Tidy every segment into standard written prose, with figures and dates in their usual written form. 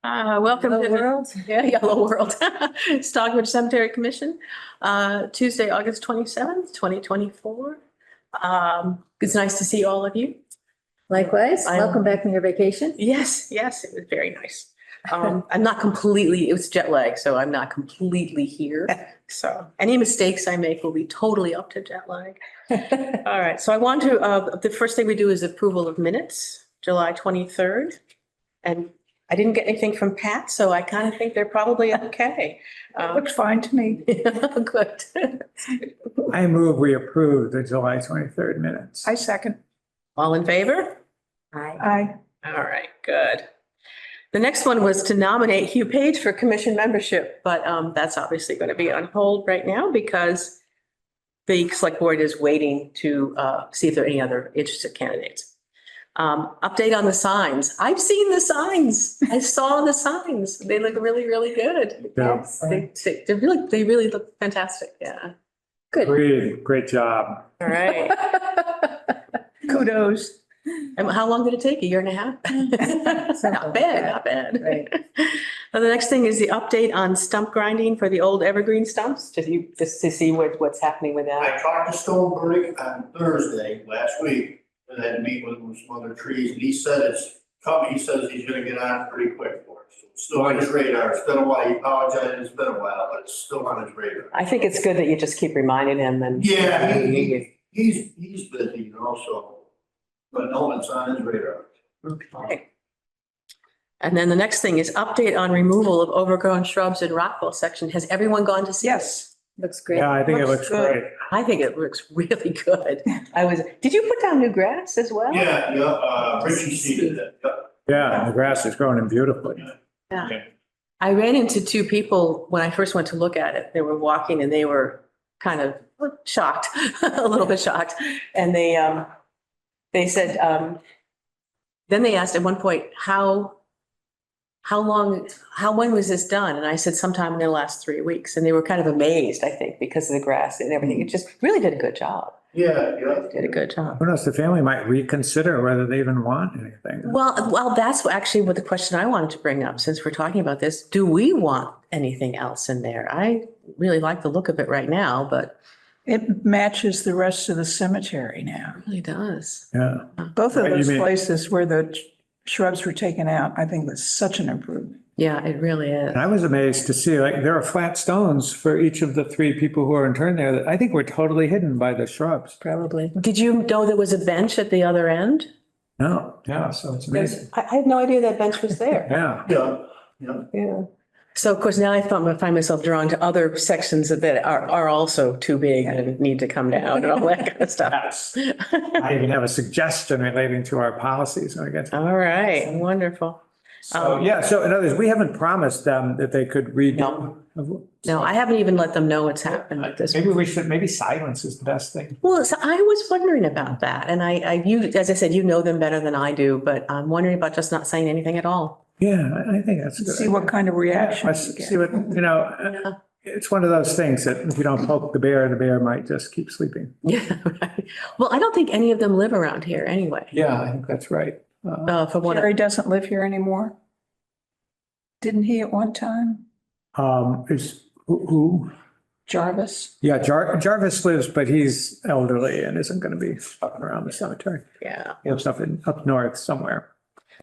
Welcome Hello, to world. Yellow World, Stockbridge Cemetery Commission, Tuesday, August 27th, 2024. It's nice to see all of you. Likewise, I'm- welcome back from your vacation. Yes, it was very nice. I'm not completely, it was jet lag, so I'm not completely here. So any mistakes I make will be totally up to jet lag. All right, so I want to, the first thing we do is approval of minutes, July 23rd. And I didn't get anything from Pat, so I kind of think they're probably okay. Looks fine to me. Good. I move we approve the July 23rd minutes. I second. All in favor? Hi. Aye. All right, good. The next one was to nominate Hugh Page for commission membership, but that's obviously going to be on hold right now because the select board is waiting to see if there are any other interested candidates. Update on the signs. I've seen the signs. I saw the signs. They look really, really good. Yeah. They really look fantastic. Yeah. Good. Great job. All right. Kudos. And how long did it take? A year and a half? Not bad, not bad. Right. Now, the next thing is the update on stump grinding for the old evergreen stumps, just to see what's happening with that. I talked to Stockbridge on Thursday last week, and had to meet with him with some other trees, and he said it's coming. He says he's gonna get on pretty quick for us. So it's still on his radar. It's been a while. He apologized. It's been a while, but it's still on his radar. I think it's good that you just keep reminding him and. Yeah, he's busy, you know, so, but no, it's on his radar. Okay. And then the next thing is update on removal of overgrown shrubs in Rockville section. Has everyone gone to see? it? Yes. Looks great. Yeah, I think it Looks looks good. great. I think it looks really good. Did you put down new grass as well? Yeah, Richie seeded it. Yep. Yeah, and the grass is growing in beautifully. Yeah. I ran into two people when I first went to look at it. They were walking and they were kind of shocked, a little bit shocked. And they said, then they asked at one point, when was this done? And I said, sometime in the last 3 weeks. And they were kind of amazed, I think, because of the grass and everything. It just really did a good job. Yeah. Did a good job. Who knows, the family might reconsider whether they even want anything. Well, that's actually what the question I wanted to bring up, since we're talking about this. Do we want anything else in there? I really like the look of it right now, but It matches the rest of the cemetery now. it really does. Yeah, Both of Right, you those mean- places where the shrubs were taken out, I think that's such an improvement. Yeah, it really is. and I was amazed to see, like, there are flat stones for each of the three people who are interned there that I think were totally hidden by the shrubs. Probably. Did you know there was a bench at the other end? No, yeah, so it's amazing. I had no idea that bench was there. Yeah, Yeah. So of course, now I find myself drawn to other sections that are also too big and need to come down and all that kind of stuff. I even have a suggestion relating to our policies when I get to. All right, wonderful. So, yeah, so in other words, we haven't promised them that they could read. No, I haven't even let them know what's happened with this. Maybe silence is the best thing. Well, so I was wondering about that, and as I said, you know them better than I do, but I'm wondering about just not saying anything at all. Yeah, I think that's a good. See what kind of reaction Let's you get. see what, it's one of those things that if you don't poke the bear might just keep sleeping. Yeah, right. Well, I don't think any of them live around here anyway. Yeah, I think that's right. For one, Jerry doesn't live here anymore? Didn't he at one time? Is who? Jarvis? Yeah, Jarvis lives, but he's elderly and isn't going to be up around the cemetery. yeah. He lives up north somewhere.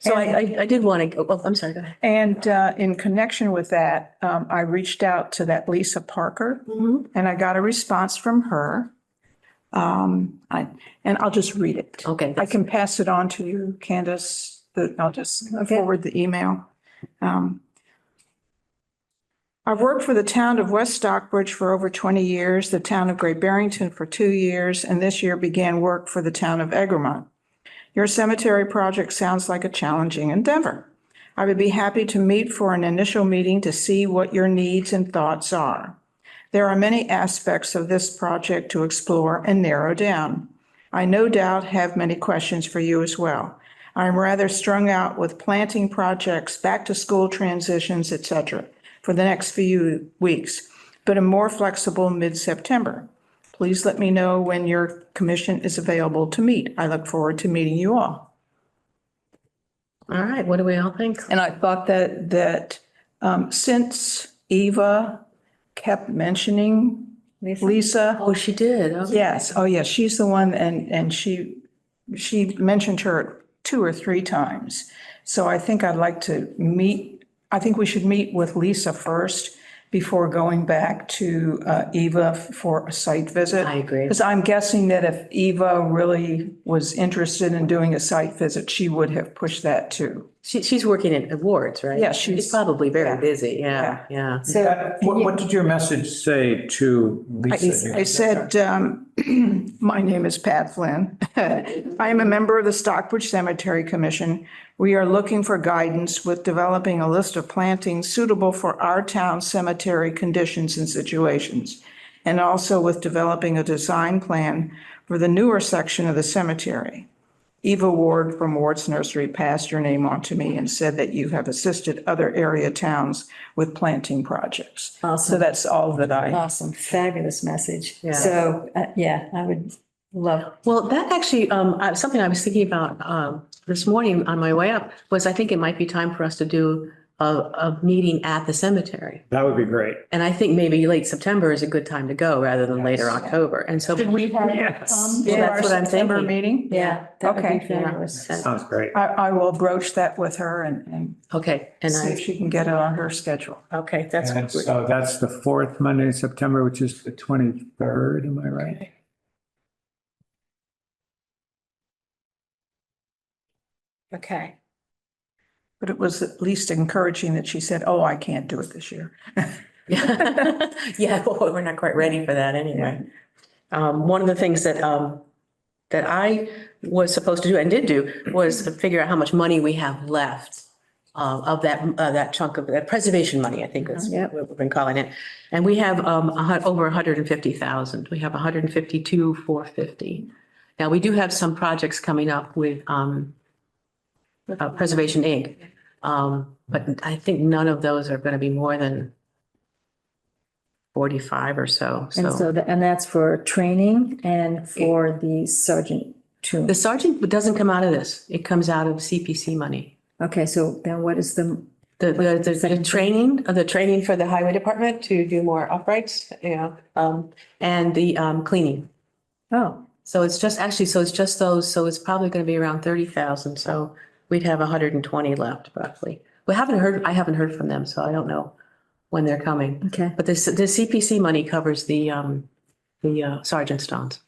So I did want to, oh, I'm sorry, go ahead. And in connection with that, I reached out to that Lisa Parker and I got a response from her. And I'll just read it. Okay. I can pass it on to you, Candace. I'll just forward the email. I've worked for the town of West Stockbridge for over 20 years, the town of Great Barrington for 2 years, and this year began work for the town of Egremont. Your cemetery project sounds like a challenging endeavor. I would be happy to meet for an initial meeting to see what your needs and thoughts are. There are many aspects of this project to explore and narrow down. I no doubt have many questions for you as well. I'm rather strung out with planting projects, back to school transitions, etc., for the next few weeks, but am more flexible mid-September. Please let me know when your commission is available to meet. I look forward to meeting you all. All right, what do we all think? And I thought that since Eva kept mentioning Lisa. Oh, she did. Okay. Yes, oh yes, she's the one and she mentioned her 2 or 3 times. So I think I'd like to I think we should meet with Lisa first before going back to Eva for a site visit. I agree. Because I'm guessing that if Eva really was interested in doing a site visit, she would have pushed that too. She's working at awards, right? Yeah, She's probably very yeah. busy. Yeah, yeah. So, What did your message say to Lisa? I said, my name is Pat Flynn. I am a member of the Stockbridge Cemetery Commission. We are looking for guidance with developing a list of plantings suitable for our town cemetery conditions and situations, and also with developing a design plan for the newer section of the cemetery. Eva Ward from Ward's Nursery passed your name on to me and said that you have assisted other area towns with planting projects. So Awesome. that's all that I. awesome, fabulous message. Yeah. So, yeah, I would love, Well, that actually, something I was thinking about this morning on my way up was I think it might be time for us to do a meeting at the cemetery. That would be great. And I think maybe late September is a good time to go rather than later October. And so, Did we have Yes. to Yeah, our that's what I'm September thinking. meeting? yeah, that would Okay. be fabulous. Yeah. Sounds great. I will broach that with her and okay, and see if she can get it on her schedule. okay, that's And good. so that's the 4th Monday in September, which is the 23rd, am I right? Okay. But it was at least encouraging that she said, oh, I can't do it this year. Yeah, yeah, well, we're not quite ready for that anyway. One of the things that I was supposed to do and did do was to figure out how much money we have left of that chunk of that preservation money, I think that's Yep. what we've been calling it. And we have over 150,000. We have 152,450. Now, we do have some projects coming up with Preservation Inc. But I think none of those are going to be more than 45 or so. And so, and that's for training and for the sergeant too. The sergeant doesn't come out of this. It comes out of CPC money. Okay, so then what is the, The training for the highway department to do more uprights, and the cleaning. oh, So it's just actually, so it's just those, so it's probably going to be around 30,000. So we'd have 120 left roughly. I haven't heard from them, so I don't know when they're coming. okay. But the CPC money covers the sergeant stones.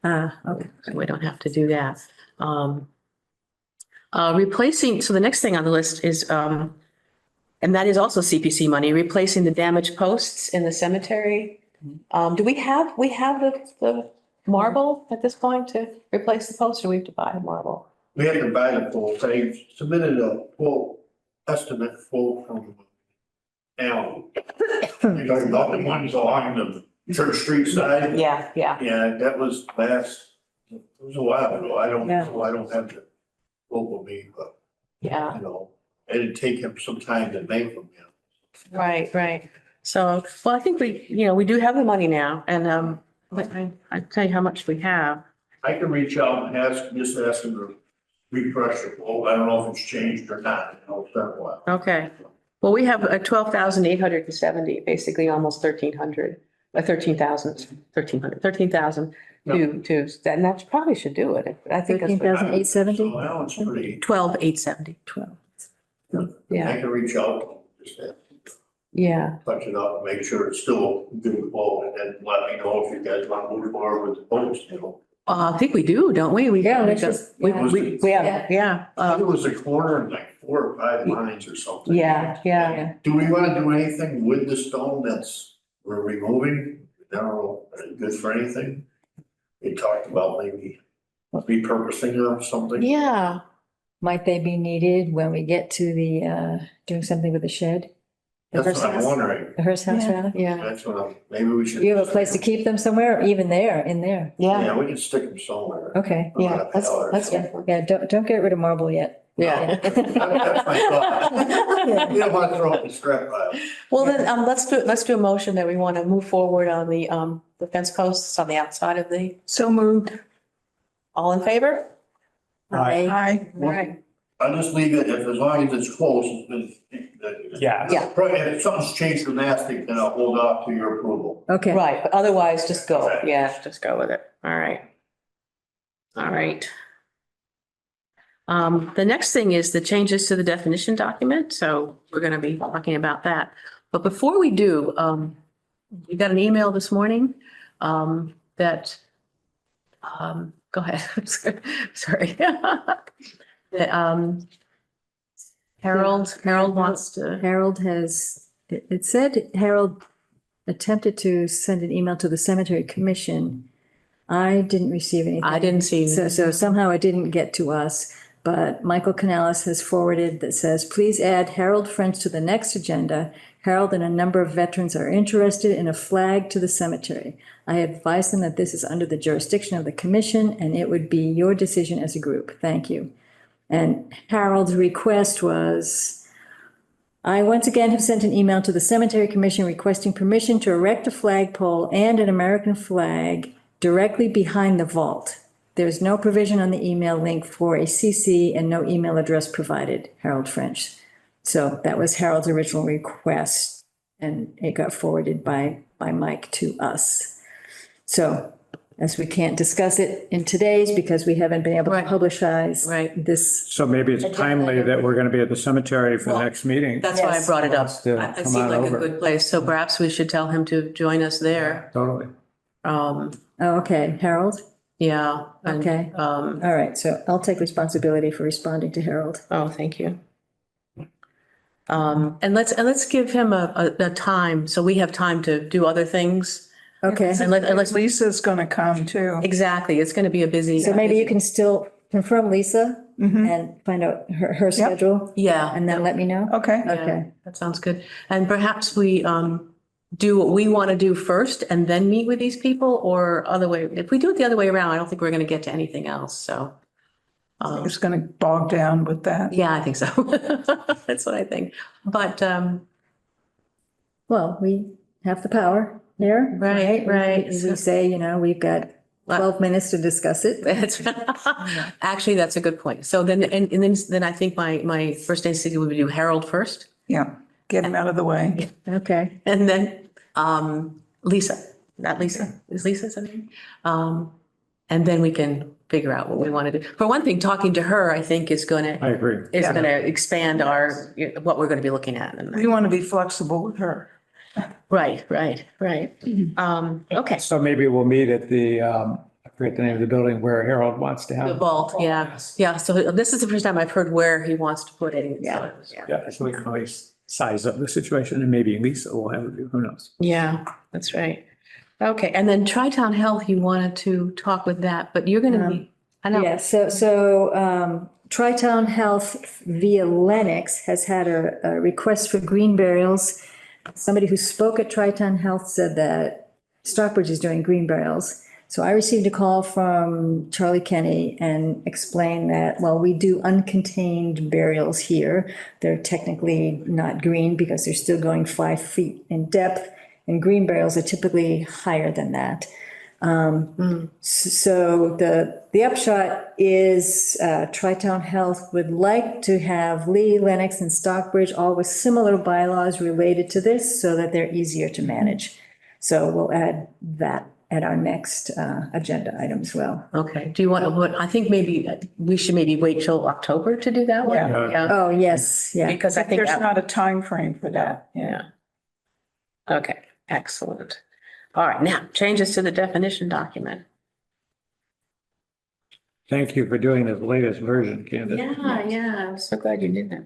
Okay. So we don't have to do that. Replacing, so the next thing on the list is, and that is also CPC money, replacing the damaged posts in the cemetery. Do we have the marble at this point to replace the posts, or we have to buy marble? We had to buy the poles. I submitted a quote, estimate quote from Alan. You're talking about the ones along the Church Street side? Yeah, yeah. Yeah, that was it was a while ago. I don't Yeah. know. I don't have the quote with me, but, Yeah, it'd take him some time to make them, right, right. So, well, I think we do have the money now, and I'll tell you how much we have. I can reach out and ask him to refresh the quote. I don't know if it's changed or not. It's been a while. Okay. Well, we have 12,870, basically almost 1,300, 13,000 to, and that probably should do it. I think that's 13,870? So now it's pretty, 12,870. 12. I Yeah, can reach out, just yeah. touch it up, make sure it's still good quote, and then let me know if you guys want to move forward with the post, I think we do, don't we? Yeah, let's just, We yeah. have, yeah. I think it was a corner in like 4 or 5 lines or something. Yeah, yeah. Do we want to do anything with the stone we're removing? I don't know, is it good for anything? We talked about maybe repurposing it or something. Yeah. Might they be needed when we get to the, doing something with the shed? The That's hearse what I'm house? wondering. The hearse house, Yeah. rather? Yeah, That's what maybe we should. Do you have a place to keep them somewhere, or even there, in there? yeah, Yeah, we can stick them somewhere. Okay, On yeah. a pallet or That's something. yeah, don't get rid of marble yet. yeah. That's my thought. You don't want to throw it in the scrap pile. Well, then, let's do a motion that we want to move forward on the fence posts on the outside of the, So moved. all in favor? Aye. Aye. All right. I'll just leave it, if as long as it's close, Yeah. Yeah. If something's changed dramatic, then I'll hold off to your approval. Okay, Right, but otherwise, just go, yeah, just go with it. All right. All right. The next thing is the changes to the definition document, so we're gonna be talking about that. But before we do, we got an email this morning, that, go ahead, sorry. That, Harold wants to, Harold has, it said Harold attempted to send an email to the cemetery commission. I didn't receive anything. I didn't see. So somehow it didn't get to us, but Michael Canales has forwarded that says, please add Harold French to the next agenda. Harold and a number of veterans are interested in a flag to the cemetery. I advise them that this is under the jurisdiction of the commission and it would be your decision as a group. Thank you. And Harold's request was, I once again have sent an email to the cemetery commission requesting permission to erect a flagpole and an American flag directly behind the vault. There's no provision on the email link for a CC and no email address provided, Harold French. So that was Harold's original request and it got forwarded by Mike to us. So as we can't discuss it in today's because we haven't been able to Right. publicize Right. this. So maybe it's timely that we're going to be at the cemetery for the next meeting. that's why I Yes. brought it up. Wants to It come seemed on like a over. good place, so perhaps we should tell him to join us there. Totally. Um, Oh, okay, Harold? yeah. and, Okay. All right, so I'll take responsibility for responding to Harold. oh, thank you. And let's give him a time, so we have time to do other things. Okay, And let's, Lisa's gonna come too. exactly, it's gonna be a busy. so maybe you can still confirm Lisa Mhm. and find out her schedule Yeah. and then let me know? Okay, Yeah, Okay. that sounds good. And perhaps we do what we want to do first and then meet with these people, or other way. If we do it the other way around, I don't think we're going to get to anything else, so. it's gonna bog down with that. Yeah, I think so. That's what I think. But, Well, we have the power here. Right, right. We say, we've got 12 minutes to discuss it. that's, actually, that's a good point. So then, and then I think my first instinct would be do Harold first, Yeah, get him out of the way. Okay. and then Lisa, not Lisa, is Lisa's name? And then we can figure out what we want to do. For one thing, talking to her, I think is I agree. Yeah. gonna expand what we're gonna be looking at. We want to be flexible with her. Right. Okay, So maybe we'll meet at the, I forget the name of the building where Harold wants to the have. vault, yeah. So this is the first time I've heard where he wants to put it. Yeah. Yeah, so we can always size up the situation and maybe Lisa will have a view, who knows? Yeah, that's right. Okay, and then Tri-Town Health, you wanted to talk with that, but you're gonna be, I know. Yeah, so Tri-Town Health via Lennox has had a request for green burials. Somebody who spoke at Tri-Town Health said that Stockbridge is doing green burials. So I received a call from Charlie Kenny and explained that, well, we do uncontained burials here. They're technically not green because they're still going 5 feet in depth, and green burials are typically higher than that. So the upshot is Tri-Town Health would like to have Lee, Lennox, and Stockbridge all with similar bylaws related to this so that they're easier to manage. So we'll add that at our next agenda item as well. Okay, do you want, I think maybe we should maybe wait till October to do that one? Yeah. Oh, yes, yeah. Because I think There's that, not a time frame for that. yeah. Okay, excellent. All right, now, changes to the definition document. Thank you for doing the latest version, Candace. Yeah, I'm so glad you did that.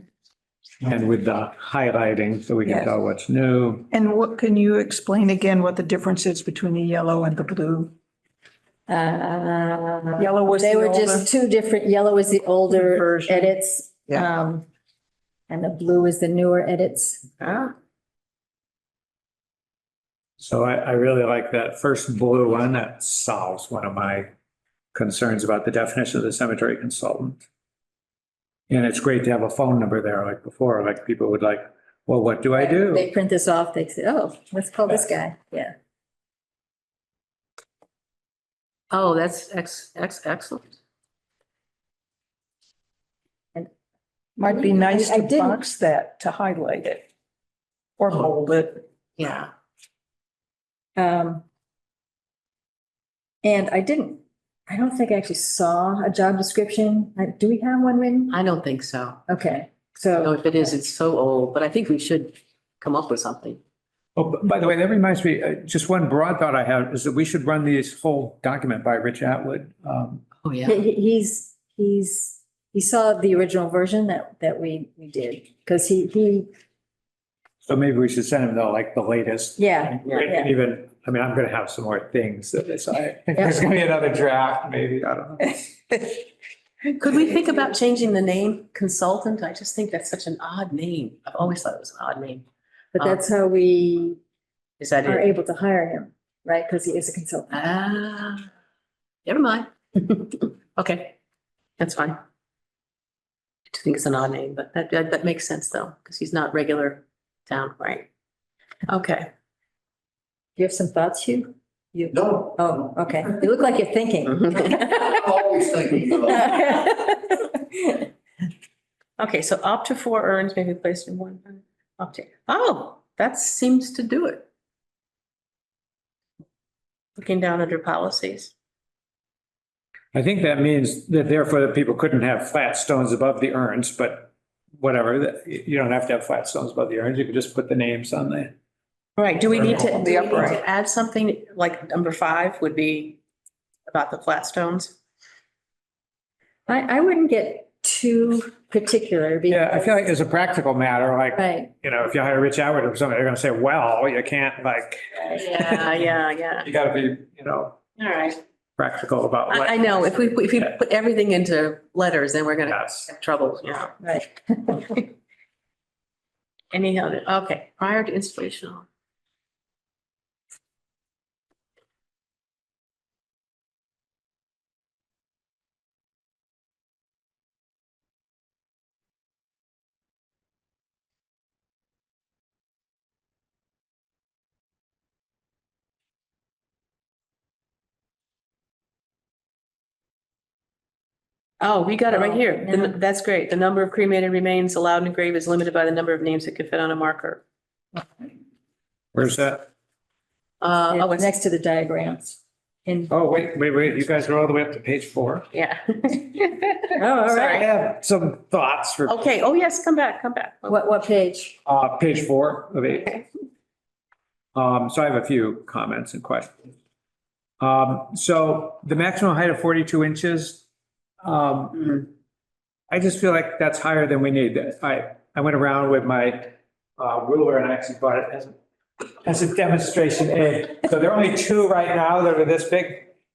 And with the highlighting, so we can Yes. tell what's new. And what, can you explain again what the difference is between the yellow and the blue? Yellow was They the were older. just two different, yellow is the older Version. edits. Yeah. And the blue is the newer edits. Ah, So I really like that first blue one. That solves one of my concerns about the definition of the cemetery consultant. And it's great to have a phone number there like before, like people would like, well, what do I do? They print this off, they say, oh, let's call this guy, yeah. oh, that's excellent. Might be nice I to didn't- box that, to highlight it. Or bold it. Yeah. And I don't think I actually saw a job description. Do we have one written? I don't think so. Okay, So so, if it is, it's so old, but I think we should come up with something. Oh, by the way, that reminds me, just one broad thought I have is that we should run this whole document by Rich Atwood. Oh, yeah. he saw the original version that we did, because he, So maybe we should send him like the latest. yeah, And even, I mean, I'm gonna have some more things that it's, there's gonna be another draft, maybe, I don't know. Could we think about changing the name consultant? I just think that's such an odd name. I've always thought it was an odd name. but that's how we Is that are it? able to hire him, right? Because he is a consultant. Ah, never mind. Okay, that's fine. I just think it's an odd name, but that makes sense though, because he's not regular town, right? Okay. Do you have some thoughts, Hugh? You, No, oh, okay. You look like you're thinking. I'm always thinking of. Okay, so up to 4 urns may be placed in one. Up to, oh, that seems to do it. Looking down under policies. I think that means that therefore the people couldn't have flat stones above the urns, but whatever, you don't have to have flat stones above the urns, you could just put the names on there. Right, do we need to, The do we need upright. to add something like number 5 would be about the flat stones? I wouldn't get too particular. Yeah, I feel like because- as a practical matter, like, Right, if you hire Rich Atwood or something, they're gonna say, well, you can't Yeah. you gotta be, All right. practical about what. I know, if we put everything into letters, then we're gonna Yes. have trouble, yeah. right. Any other, okay, prior to installation. Oh, we got it right here. Oh, yeah. That's great. The number of cremated remains allowed in a grave is limited by the number of names that can fit on a marker. Where's that? Oh, it's, Next to the diagrams. In, Oh, wait, you guys are all the way up to page 4. yeah. oh, all I right. have some thoughts for, Okay, oh, yes, come back. What page? page 4 of 8. So I have a few comments and questions. So the maximum height of 42 inches, I just feel like that's higher than we need. I went around with my ruler and I actually bought it as a demonstration aid. So there are only 2 right now that are this big.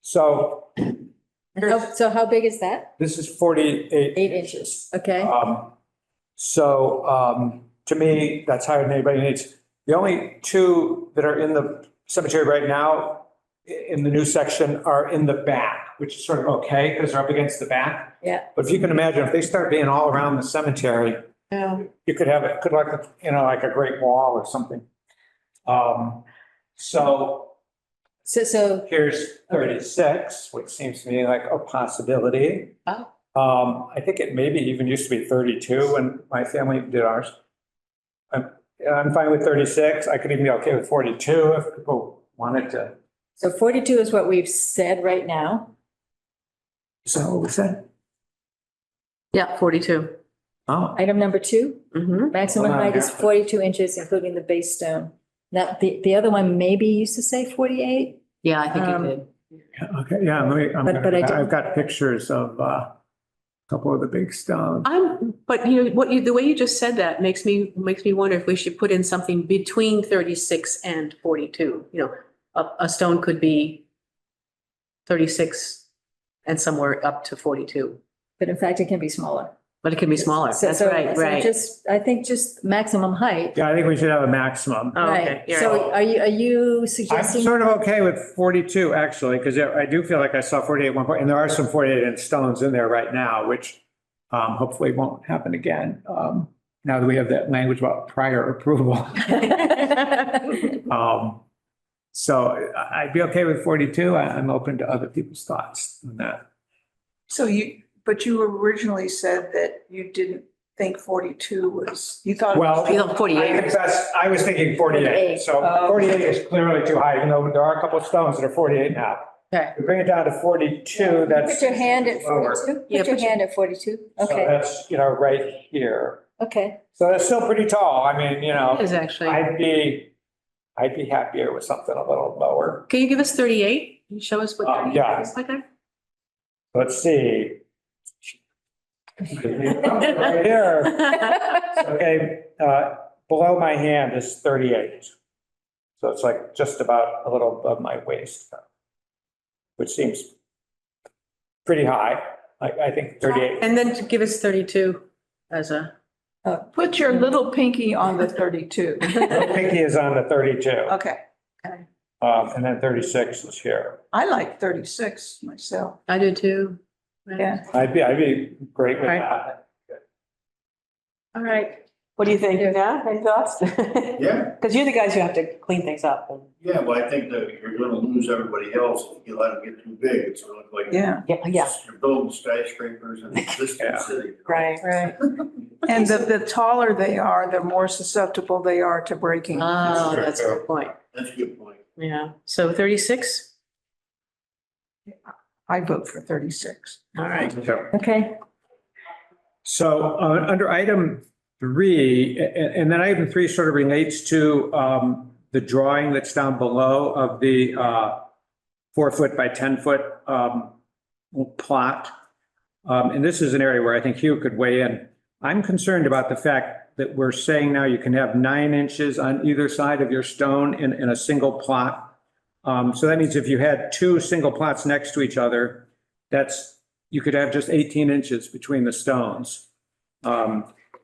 So So how big is that? this is 48. 8 inches, okay? To me, that's higher than anybody needs. The only 2 that are in the cemetery right now in the new section are in the back, which is sort of okay because they're up against the back. Yeah. But if you can imagine, if they start being all around the cemetery, Yeah. you could have it, like a great wall or something. So So, here's 36, which seems to me like a possibility. Oh. I think it maybe even used to be 32 when my family did ours. I'm fine with 36. I could even be okay with 42 if people wanted to. so 42 is what we've said right now. Is that what we said? Yeah, 42. Oh, Item number 2, Mm-hmm. maximum Hold on, height is yeah. 42 inches, including the base stone. Now, the other one maybe used to say 48. Yeah, I think Um, it did. yeah, okay, yeah, But I didn't- I've got pictures of a couple of the big stones. But the way you just said that makes me wonder if we should put in something between 36 and 42. A stone could be 36 and somewhere up to 42, But in fact, it can be smaller. but it can be smaller. So- That's so- right, so right. I think just maximum height. Yeah, I think we should have a maximum. Oh, okay, Right. you're So right. are you I'm suggesting? sort of okay with 42 actually, because I do feel like I saw 48 at one point, and there are some 48-inch stones in there right now, which hopefully won't happen again. Now that we have that language about prior approval. So I'd be okay with 42. I'm open to other people's thoughts on that. So but you originally said that you didn't think 42 was, you thought? Well, You know, I 48. think I was thinking 48. So Oh. 48 is clearly too high, even though there are a couple of stones that are 48 now. Okay. We bring it down to 42, that's. Put your hand at lower. 42? Yeah, Put your put your- hand at 42? So Okay, that's, right here. okay. So that's still pretty tall. I mean, It is actually. I'd be happier with something a little lower. Can you give us 38? Can you show us what 38 yeah. is like there? Let's see. Right here, okay, below my hand is 38. So it's like just about a little above my waist, which seems pretty high. I think 38. And then to give us 32 as a, Put your little pinky on the 32. Pinky is on the 32, Okay, and then 36 is here. I like 36 myself. I do too. Yeah. I'd be great with Right. that. All right. What do you think? Yeah, any thoughts? Yeah, Because you're the guys who have to clean things up. yeah, well, I think that you're gonna lose everybody else if you let them get too big. It's gonna look like. Yeah. Yeah. You're building skyscrapers in this Yeah. city. Right. And the taller they are, the more susceptible they are to breaking. Oh, that's a good point. That's a good point. Yeah. So 36? I vote for 36. All right. Okay, So under item 3, and then item 3 sort of relates to the drawing that's down below of the 4-foot by 10-foot plot. And this is an area where I think Hugh could weigh in. I'm concerned about the fact that we're saying now you can have 9 inches on either side of your stone in a single plot. So that means if you had 2 single plots next to each other, you could have just 18 inches between the stones.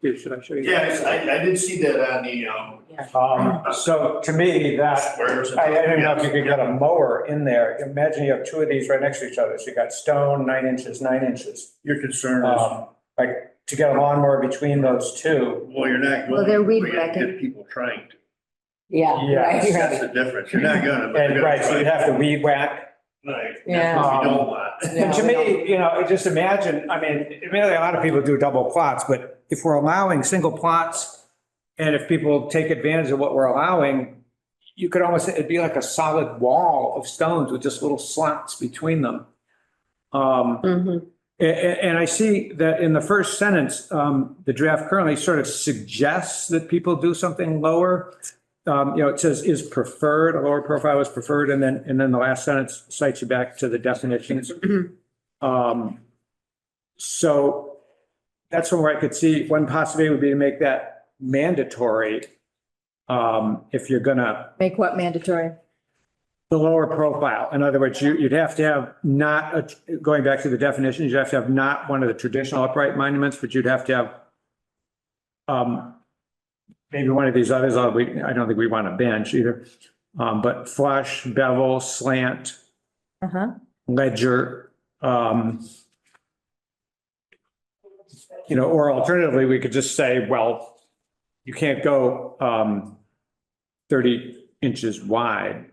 Here, should I show you? Yes, I did see that on the, So to me, that, Where's it? I don't know if you could get a mower in there. Imagine you have 2 of these right next to each other. So you got stone, 9 inches, 9 inches. Your concern is, Like to get a lawnmower between those 2. well, you're not going. Well, they're weed you're gonna whacking. Get people trying to. Yeah. Yes. That's the difference. You're not gonna. but they're And gonna right, so try. you'd have to weed whack. Right. Yeah. That's what you don't want. And to me, just imagine, I mean, a lot of people do double plots, but if we're allowing single plots and if people take advantage of what we're allowing, you could almost, it'd be like a solid wall of stones with just little slots between them. Mhm. And I see that in the first sentence, the draft currently sort of suggests that people do something lower. It says is preferred, a lower profile is preferred, and then the last sentence cites you back to the definitions. So that's where I could see one possibility would be to make that mandatory. If you're gonna, make what mandatory? the lower profile. In other words, you'd have to have not, going back to the definitions, you'd have to have not one of the traditional upright monuments, but you'd have to have maybe one of these others, I don't think we want a bench either, but flush, bevel, slant, Uh-huh. ledger, or alternatively, we could just say, well, you can't go 30 inches wide.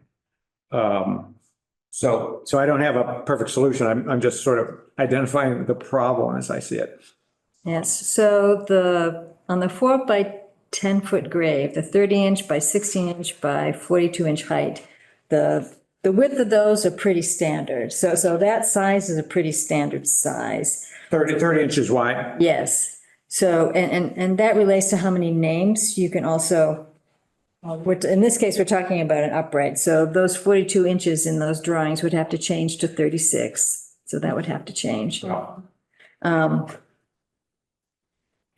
So I don't have a perfect solution. I'm just sort of identifying the problem as I see it. Yes, so on the 4 by 10-foot grave, the 30-inch by 16-inch by 42-inch height, the width of those are pretty standard. So that size is a pretty standard size. 30 inches wide. Yes. So, and that relates to how many names you can also, in this case, we're talking about an upright. So those 42 inches in those drawings would have to change to 36. So that would have to change.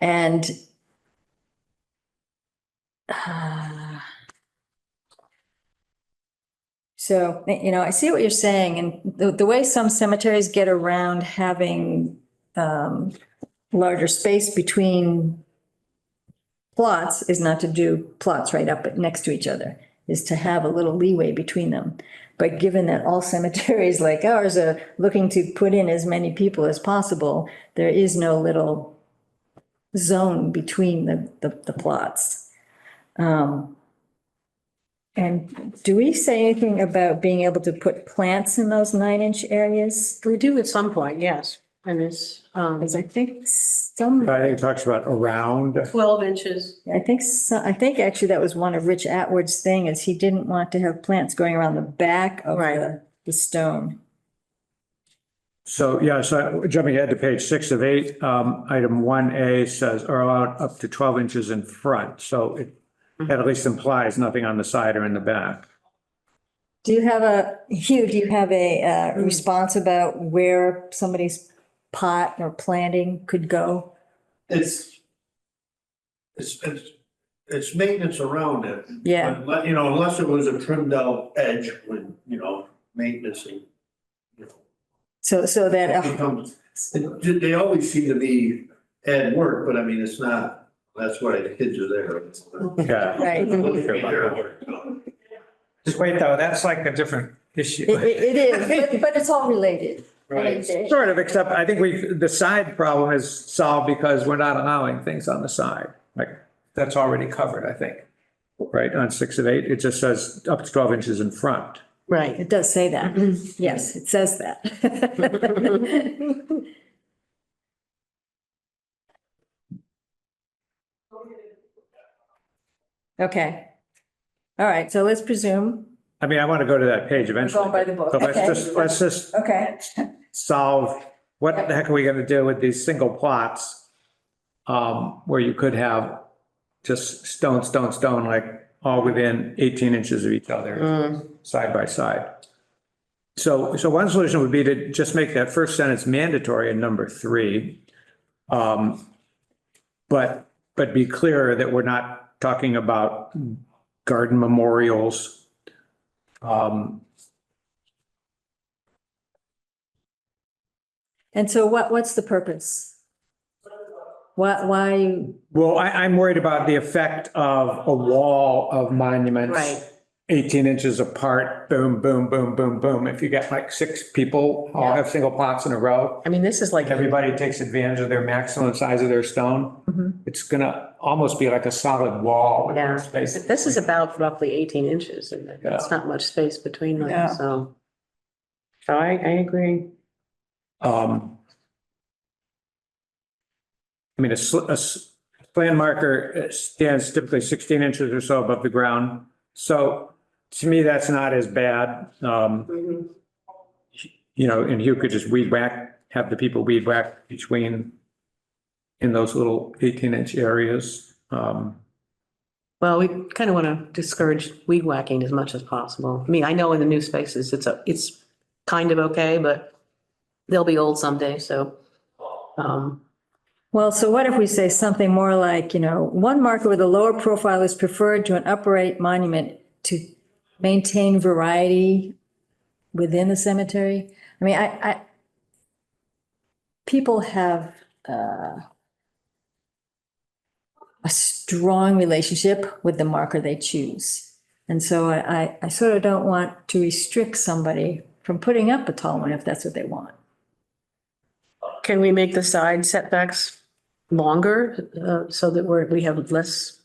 And so, I see what you're saying, and the way some cemeteries get around having larger space between plots is not to do plots right up next to each other, is to have a little leeway between them. But given that all cemeteries like ours are looking to put in as many people as possible, there is no little zone between the plots. And do we say anything about being able to put plants in those 9-inch areas? We do at some point, yes. And it's, Because I think some, I think it talks about around. 12 inches. I think actually that was one of Rich Atwood's thing is he didn't want to have plants going around the back of Right. the stone. So, yeah, so jumping ahead to page 6 of 8, item 1A says are allowed up to 12 inches in front. So that at least implies nothing on the side or in the back. Hugh, do you have a response about where somebody's pot or planting could go? It's maintenance around it. Yeah. But, you know, unless it was a trimmed out edge with, you know, maintenance and, you know. So that, It becomes, they always seem to be add work, but I mean, it's not, that's why the kids are there. Yeah. right. Just wait though, that's like a different issue. It is, but it's all related. Right. Sort of, except I think the side problem is solved because we're not allowing things on the side. Like, that's already covered, I think. Right, on 6 of 8, it just says up to 12 inches in front. Right. It does say that. Yes, it says that. Okay. All right, so let's presume, I mean, I want to go to that page eventually. going by the book. So Okay. let's just Okay. solve, what the heck are we gonna do with these single plots? Where you could have just stone, like all within 18 inches of each other, side by side. So one solution would be to just make that first sentence mandatory in number 3. But be clear that we're not talking about garden memorials. And so what's the purpose? Why, Well, I'm worried about the effect of a wall of monuments. Right. 18 inches apart, boom, boom, boom, boom, boom. If you get like 6 people, all have single plots in a row, I mean, this is like, everybody takes advantage of their maximum size of their stone. It's gonna almost be like a solid wall. with yeah, space. this is about roughly 18 inches and that's not much space between Yeah. them, so. So I agree. I mean, a plan marker stands typically 16 inches or so above the ground. So to me, that's not as bad. You know, and you could just weed whack, have the people weed whack between in those little 18-inch areas. Well, we kind of want to discourage weed whacking as much as possible. I mean, I know in the new spaces, it's kind of okay, but they'll be old someday, so. well, so what if we say something more like, one marker with a lower profile is preferred to an upright monument to maintain variety within the cemetery? I mean, people have a strong relationship with the marker they choose. And so I sort of don't want to restrict somebody from putting up a tall one if that's what they want. Can we make the side setbacks longer, so that we have less?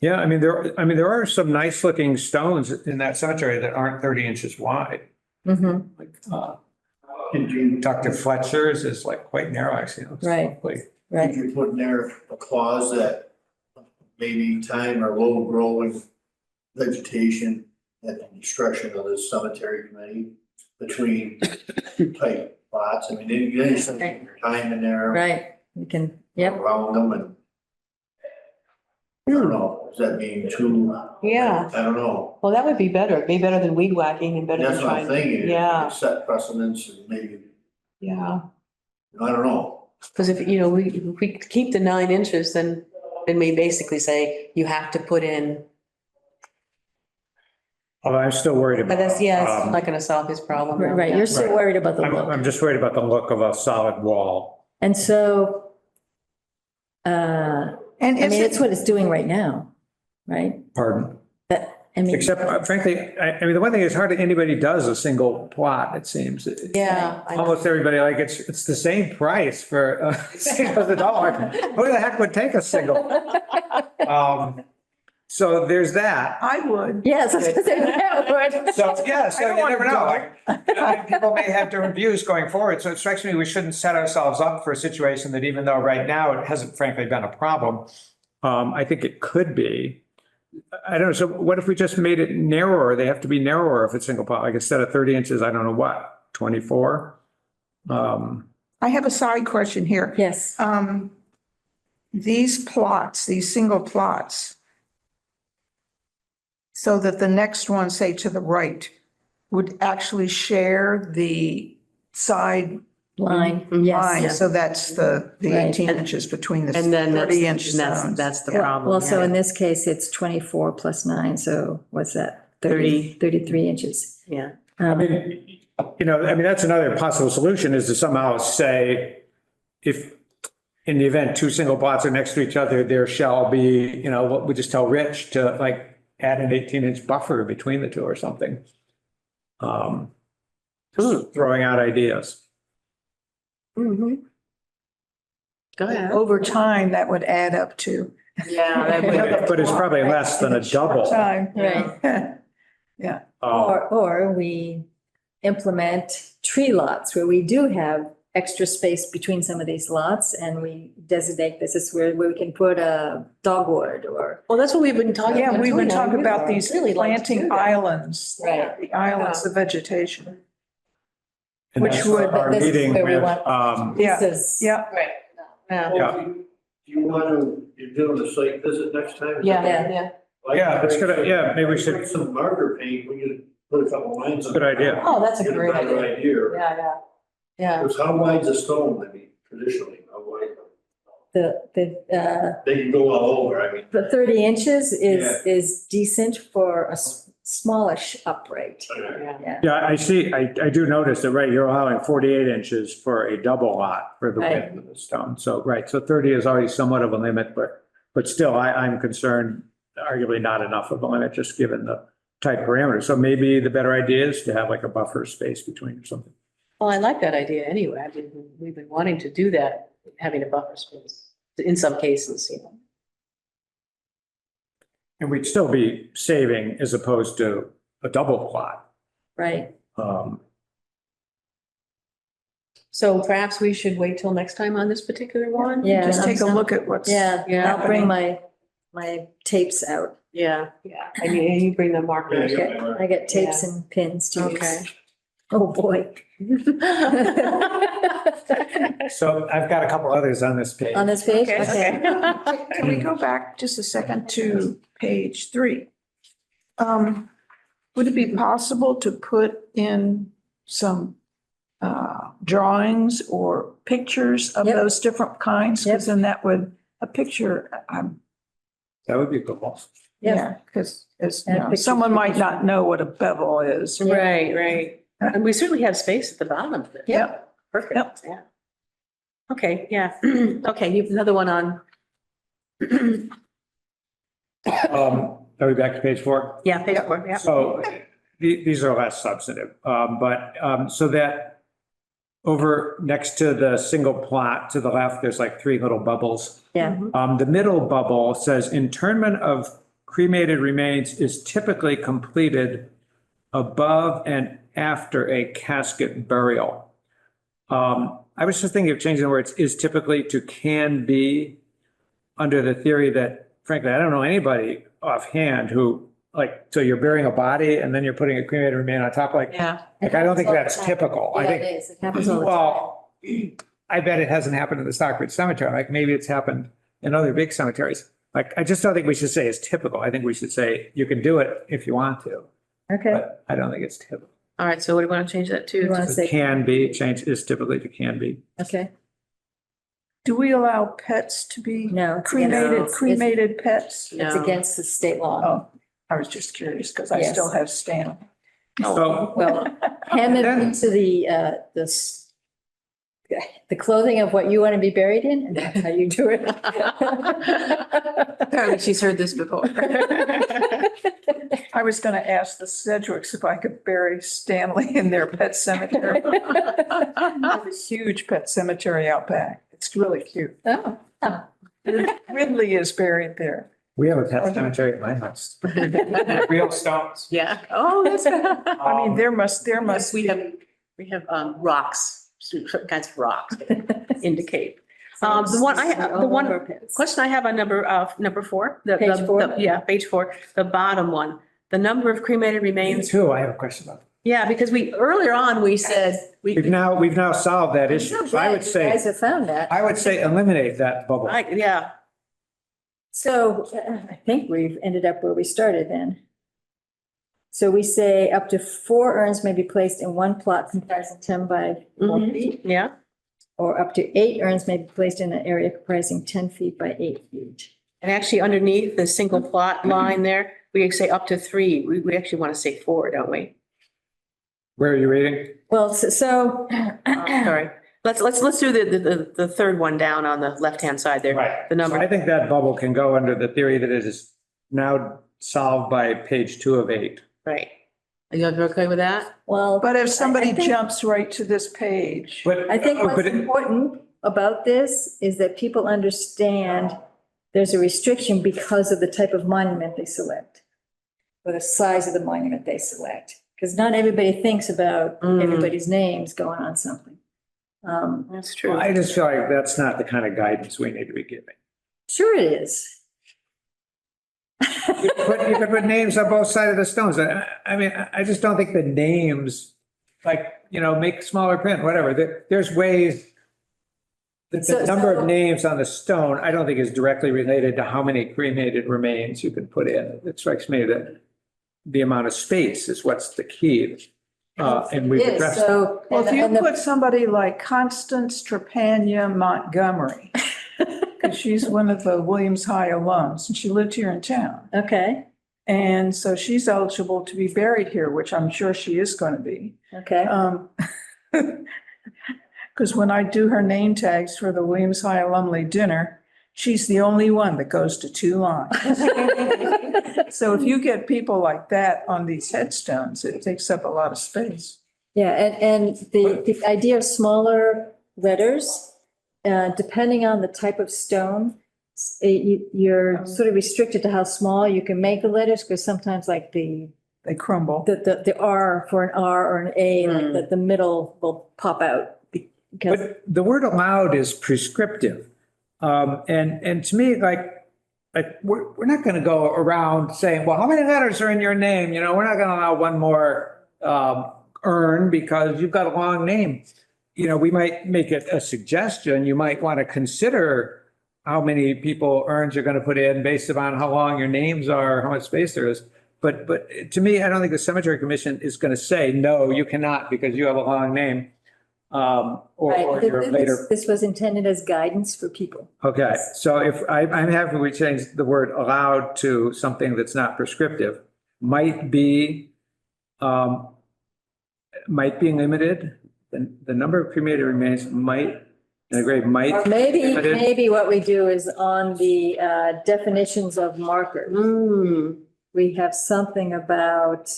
Yeah, I mean, there are some nice looking stones in that cemetery that aren't 30 inches wide. Like, Dr. Fletcher's is like quite narrow, actually. It's Right. lovely. Right. Could you put in there a clause that maybe time or low growing vegetation at the instruction of the cemetery committee between tight lots? I mean, you some time in there. Right, you can, yep. Around them and. I don't know, is that being too? Yeah. I don't know. Well, that would be better. It'd be better than weed whacking and better than That's what I'm trying. thinking. Yeah, Set precedents and maybe, yeah. I don't know. Because if we keep the 9 inches, then we basically say you have to put in, Although I'm still worried about. but that's, it's not gonna solve his problem. Right, you're still Right. worried about the I'm look. just worried about the look of a solid wall. And so, And I mean, is it's it, what it's doing right now, right? Pardon? I mean, Except frankly, I mean, the one thing is hardly anybody does a single plot, it seems. Yeah. Almost everybody, like, it's the same price for $6 a dollar. Who the heck would take a single? So there's that. I would. Yes, I was gonna say that word. So, yeah, so I don't you wanna never know, like, people may have different views going forward, so it strikes me we shouldn't set ourselves up for a situation that even though right now it hasn't frankly been a problem, I think it could be. I don't know, so what if we just made it narrower? They have to be narrower if it's single pot, like instead of 30 inches, I don't know what, 24? I have a side question here. Yes, These plots, these single plots, so that the next one, say to the right, would actually share the side line, line. yes. So that's the Right. 18 inches between the And then that's, 30-inch and zones. that's the Yeah. problem. Well, so yeah. in this case, it's 24 plus 9, so what's that? 30. 33 inches. Yeah. I mean, that's another possible solution is to somehow say, if in the event two single plots are next to each other, there shall be, what we just tell Rich to like add an 18-inch buffer between the two or something. Throwing out ideas. Mhm. Go ahead. Over time, that would add up to. Yeah, that would. But it's probably less than a double. Time. Right. Yeah. Or we implement tree lots where we do have extra space between some of these lots and we designate this is where we can put a dogwood or. Well, that's what we've been talking about. Yeah, we've been doing. I talking about really- these really like to do planting that. islands. Right. The islands of vegetation. And Which that's would- our this is meeting where we with, want- Yeah. This is. Yeah. Right. Yeah. Yeah. Do you want to, you're doing a site visit next time? Yeah, Yeah. yeah. Yeah, that's good. Yeah, maybe we should- Bring some marker paint, we could put a couple lines on. Good idea. Oh, that's a Get a great better idea. idea. Yeah. Yeah. Because how wide's a stone, I mean, traditionally, how wide? They can go all over, I mean. The 30 inches Yeah. is decent for a smallish upright. Yeah. Yeah. Yeah, I see, I do notice that, right, you're allowing 48 inches for a double lot for the Right. width of the stone. So, right, so 30 is already somewhat of a limit, but still, I'm concerned, arguably not enough of a limit, just given the tight parameters. So maybe the better idea is to have like a buffer space between or something. Well, I like that idea anyway. I mean, we've been wanting to do that, having a buffer space in some cases, And we'd still be saving as opposed to a double plot. Right. So perhaps we should wait till next time on this particular one? Yeah. Just take a look at what's. Yeah, Yeah. I'll bring my tapes out. Yeah. And you bring the markers. Okay, I get tapes and pins to use. Okay. Oh, boy. So I've got a couple others on this page. On this page? Okay. Can we go back just a second to page 3? Would it be possible to put in some drawings or pictures of Yep. those different kinds? Because then that would, a picture, That would be cool. yeah, because And pictures someone for might each not know what a bevel is. Right. And we certainly have space at the bottom of it. Yep. Perfect, Yep. yeah. Okay, yeah. Okay, you have another one on. Are we back to page 4? Yeah, page 4, yeah. So these are less substantive, but so that over next to the single plot to the left, there's like 3 little bubbles. Yeah, The middle bubble says internment of cremated remains is typically completed above and after a casket burial. I was just thinking of changing the words is typically to can be, under the theory that frankly, I don't know anybody offhand who like, so you're burying a body and then you're putting a cremated remain on top, like Yeah. I don't think that's typical. I yeah, think, it is. It happens all the time. well, I bet it hasn't happened in the Stockbridge Cemetery. Like maybe it's happened in other big cemeteries. Like, I just don't think we should say it's typical. I think we should say you can do it if you want to, Okay, but I don't think it's typical. All right, so what do you want to change that you to? want to say, Can be, change is typically to can be. okay, Do we allow pets to be no. it's against- cremated, it's- cremated pets? It's No. against the state law. Oh, I was just curious because I Yes. still have Stan. So, Well, hem it Then- into the clothing of what you want to be buried in, and that's how you do it. Apparently she's heard this before. I was going to ask the Sedgwicks if I could bury Stanley in their pet cemetery. They have a huge pet cemetery out back. It's really cute. Oh, Ridley is buried there. We have a pet cemetery at my house. Real stones. Yeah, oh, that's. I mean, there must Yes, we be. have rocks, certain kinds of rocks that indicate. The one I have, the one question I have on number 4. Page 4? Yeah, page 4, the bottom one, the number of cremated Me remains. too, I have a question about that. Yeah, because earlier on, we said, We've now solved that I'm issue. so So I glad would you guys say, have found that. I would say eliminate that bubble. yeah, So I think we've ended up where we started then. So we say up to 4 urns may be placed in one plot comprising 10 by 4 Mhm. feet, yeah. or up to 8 urns may be placed in an area comprising 10 feet by 8 feet. And actually underneath the single plot line there, we could say up to 3. We actually want to say 4, don't we? Where are you reading? Well, so. Sorry, let's do the third one down on the left-hand side there. Right. The So I number, think that bubble can go under the theory that it is now solved by page 2 of 8. right. Are you okay with that? Well. But if somebody I think- jumps right to this page, But I think what's but it- important about this is that people understand there's a restriction because of the type of monument they select, or the size of the monument they select, because not everybody thinks about everybody's names going on something. That's true. Well, I just feel like that's not the kind of guidance we need to be giving. Sure it is. You could put names on both sides of the stones. I mean, I just don't think the names, like, make smaller print, whatever. There's ways. The So- number of so- names on the stone, I don't think is directly related to how many cremated remains you can put in. It strikes me that the amount of space is what's the key. And we've Yes, addressed. so. well, if you and the- put somebody like Constance Trepania Montgomery, because she's one of the Williams High alums, and she lived here in town. Okay, And so she's eligible to be buried here, which I'm sure she is going to be. okay. Because when I do her name tags for the Williams High Alumni Dinner, she's the only one that goes to 2 lines. So if you get people like that on these headstones, it takes up a lot of space. Yeah, and the idea of smaller letters, depending on the type of stone, you're sort of restricted to how small you can make the letters, because sometimes like the They crumble. R for an R or an A, like the middle will pop out. Because, But the word allowed is prescriptive. And to me, like we're not going to go around saying, well, how many letters are in your name? We're not going to allow one more urn because you've got a long name. We might make it a suggestion. You might want to consider how many urns you're going to put in based upon how long your names are, how much space there is. But to me, I don't think the Cemetery Commission is going to say, no, you cannot because you have a long name. Or right, you're later. this was intended as guidance for people. Okay, so if I'm happy we change the word allowed to something that's not prescriptive, might be limited. The number of cremated remains might, in a grave might. Or maybe, limited. maybe what we do is on the definitions of markers, we have something about,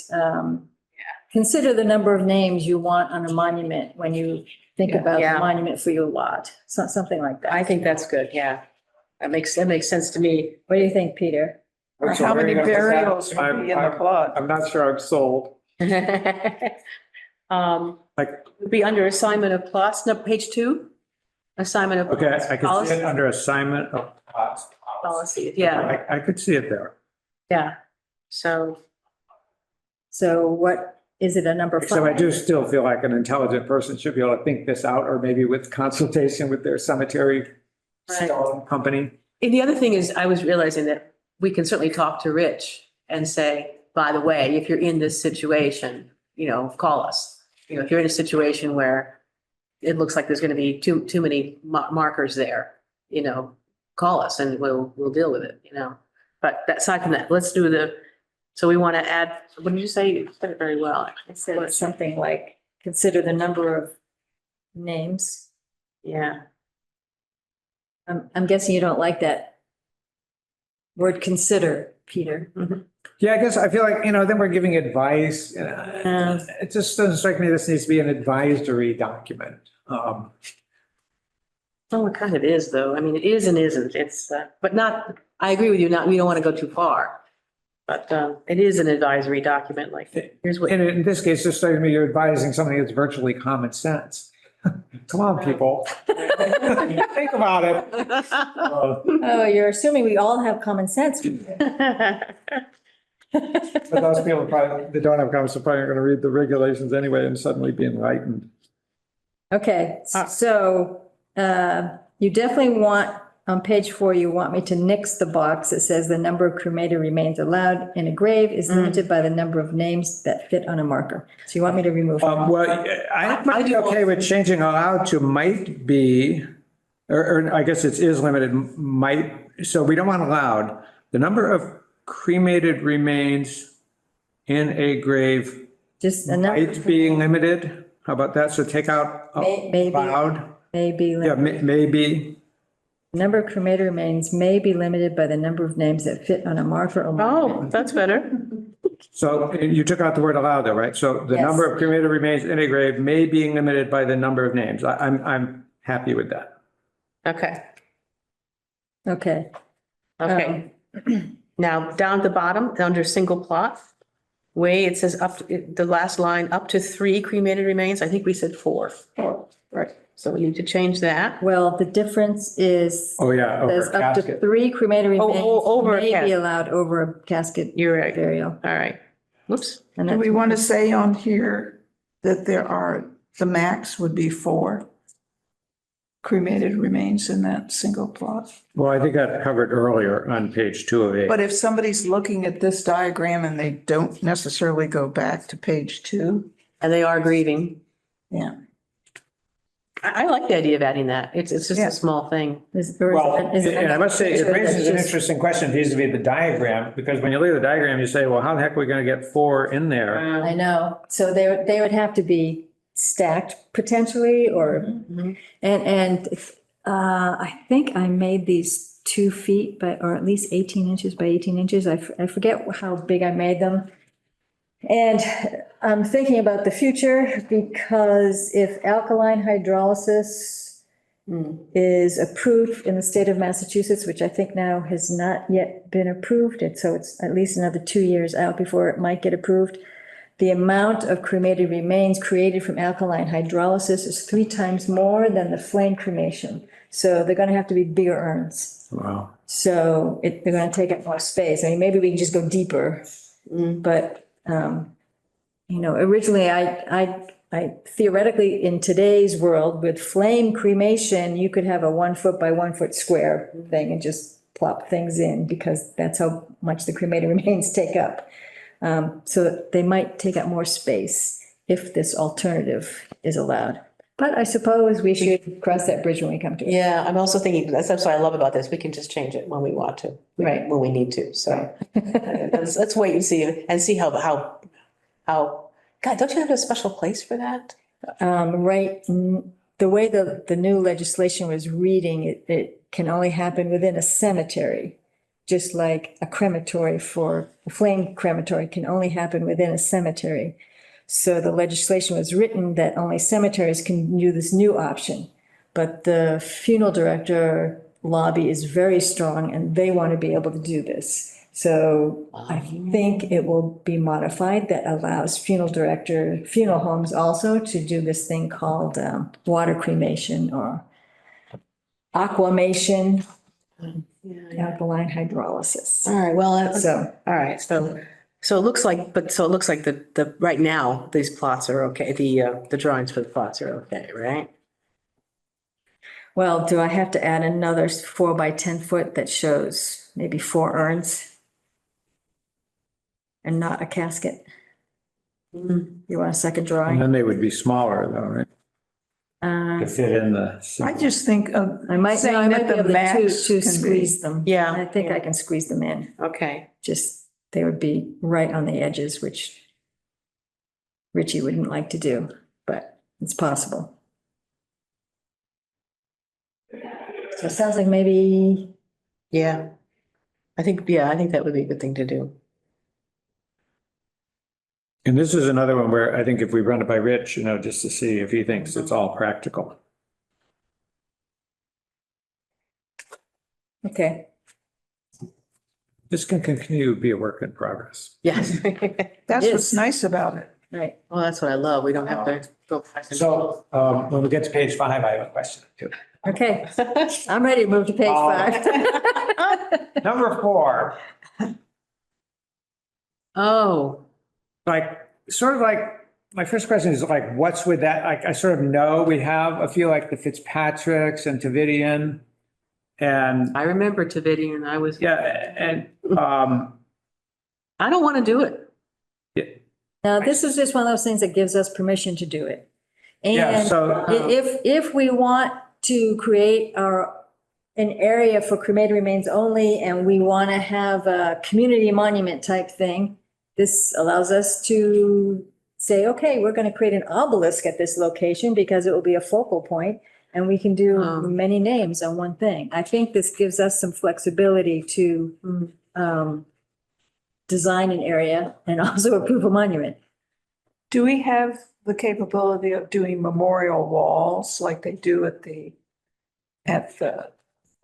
consider the number of names you want on a monument when you think about Yeah. the monument for your lot, something like that. I think that's good, yeah. That makes sense to me. What do you think, Peter? Or how many burials would be in the plot? I'm not sure I'm sold. Like, Would be under assignment of plots, no, page 2? Assignment of. okay, I could see Policy. it under assignment of plots. Policy, yeah, I could see it there. yeah. So, So what, is it a number 5? Except I do still feel like an intelligent person should be able to think this out, or maybe with consultation with their cemetery stone company. and the other thing is, I was realizing that we can certainly talk to Rich and say, by the way, if you're in this situation, call us. If you're in a situation where it looks like there's going to be too many markers there, call us and we'll deal with it, But aside from that, let's do so we want to add, what did you say? You said it very well. I said something like, consider the number of names. Yeah. I'm guessing you don't like that word consider, Peter. Yeah, I guess I feel like, then we're giving advice. It just doesn't strike me this needs to be an advisory document. Well, it kind of is, though. I mean, it is and isn't. It's, but not, I agree with you, we don't want to go too far. But, it is an advisory document, like, here's what. And in this case, this strikes me, you're advising something that's virtually common sense. Come on, people. Think about it. Oh, you're assuming we all have common sense. But those people probably, that don't have common sense, probably are going to read the regulations anyway and suddenly be enlightened. Okay, so you definitely want, on page 4, you want me to nix the box that says the number of cremated remains allowed in a grave is limited by the number of names that fit on a marker. So you want me to remove? Well, I might be okay with changing allowed to might be, or I guess it is limited, might, so we don't want allowed. The number of cremated remains in a grave Just a number. might be limited. How about that? So take out Maybe. allowed. Maybe. Yeah, maybe. The number of cremated remains may be limited by the number of names that fit on a marker or monument. Oh, that's better. So you took out the word allowed though, right? So the Yes. number of cremated remains in a grave may be limited by the number of names. I'm happy with that. Okay, Okay. okay. Now, down at the bottom, under single plot, it says the last line, up to 3 cremated remains. I think we said 4. Right, so we need to change that. Well, the difference is, Oh, yeah, over there's a up to casket. 3 cremated remains over a may be casket. allowed over a casket You're right. burial. All right. Whoops. And Do that's- we want to say on here that the max would be 4 cremated remains in that single plot? Well, I think that covered earlier on page 2 of 8. But if somebody's looking at this diagram and they don't necessarily go back to page 2, And they are grieving. yeah. I like the idea of adding that. It's just Yeah. a small thing. Well, and I must say, it raises an Just- interesting question vis-a-vis the diagram, because when you look at the diagram, you say, well, how the heck are we going to get 4 in there? I know. So they would have to be stacked potentially or, and I think I made these 2 feet by, or at least 18 inches by 18 inches. I forget how big I made them. And I'm thinking about the future because if alkaline hydrolysis is approved in the state of Massachusetts, which I think now has not yet been approved, and so it's at least another 2 years out before it might get approved. The amount of cremated remains created from alkaline hydrolysis is 3 times more than the flame cremation. So they're gonna have to be bigger urns. Wow. So they're gonna take up more space. I mean, maybe we can just go deeper. But, originally I theoretically, in today's world with flame cremation, you could have a 1 foot by 1 foot square thing and just plop things in because that's how much the cremated remains take up. So they might take up more space if this alternative is allowed. But I suppose we should cross that bridge when we come to it. Yeah, I'm also thinking, that's what I love about this. We can just change it when we want to. Right. When we need to, so. Let's wait and see how, God, don't you have a special place for that? The way the new legislation was reading, it can only happen within a cemetery. Just like a flame crematory can only happen within a cemetery. So the legislation was written that only cemeteries can do this new option. But the funeral director lobby is very strong and they want to be able to do this. So I think it will be modified that allows funeral homes also to do this thing called water cremation or aquamation, alkaline hydrolysis. All right, well, So, all right, so it looks like, the right now, these plots are okay. The drawings for the plots are okay, right? well, do I have to add another 4 by 10 foot that shows maybe 4 urns? And not a casket? You want a second And drawing? then they would be smaller though, right? To fit in the. I just think of I might saying be that the able to max to can be. squeeze them. Yeah, I think yeah. I can squeeze them in. Okay, Just, they would be right on the edges, which Richie wouldn't like to do, but it's possible. So it sounds like maybe, yeah. I think that would be a good thing to do. And this is another one where I think if we run it by Rich, just to see if he thinks it's all practical. okay. this can continue to be a work in progress. Yes. That's It what's is. nice about it. Right. Well, that's what I love. We don't have to go. back and So, when we get to page 5, I have a question too. Okay, I'm ready to move to page 5. Number 4, Oh, like, sort of like, my first question is like, what's with that? Like, I sort of know we have a few like the Fitzpatricks and Tavidian. And I remember Tavidian. I was, yeah, and, I don't want to do it. Now, this is just one of those things that gives us permission to do it. yeah, And so, if we want to create an area for cremated remains only, and we want to have a community monument type thing, this allows us to say, okay, we're going to create an obelisk at this location because it will be a focal point, and we can do many names on one thing. I think this gives us some flexibility to design an area and also approve a monument. Do we have the capability of doing memorial walls like they do at the?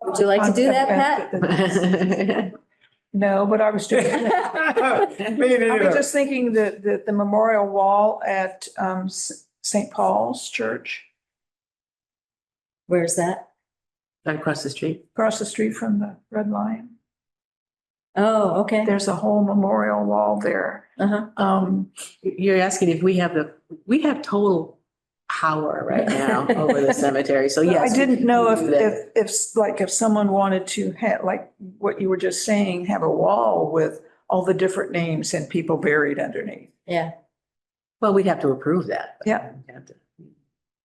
Would you like to do that, Pat? No, but I was just, me I was neither. just thinking that the memorial wall at St. Paul's Church, Where's that? Right across the street. across the street from the Red Lion. Oh, okay. There's a whole memorial wall there. Uh-huh. You're asking if we have total power right now over the cemetery. So I yes. didn't know we can do that. if someone wanted to have, like what you were just saying, have a wall with all the different names and people buried underneath. Yeah. Well, we'd have to approve that. but Yeah. we'd have to-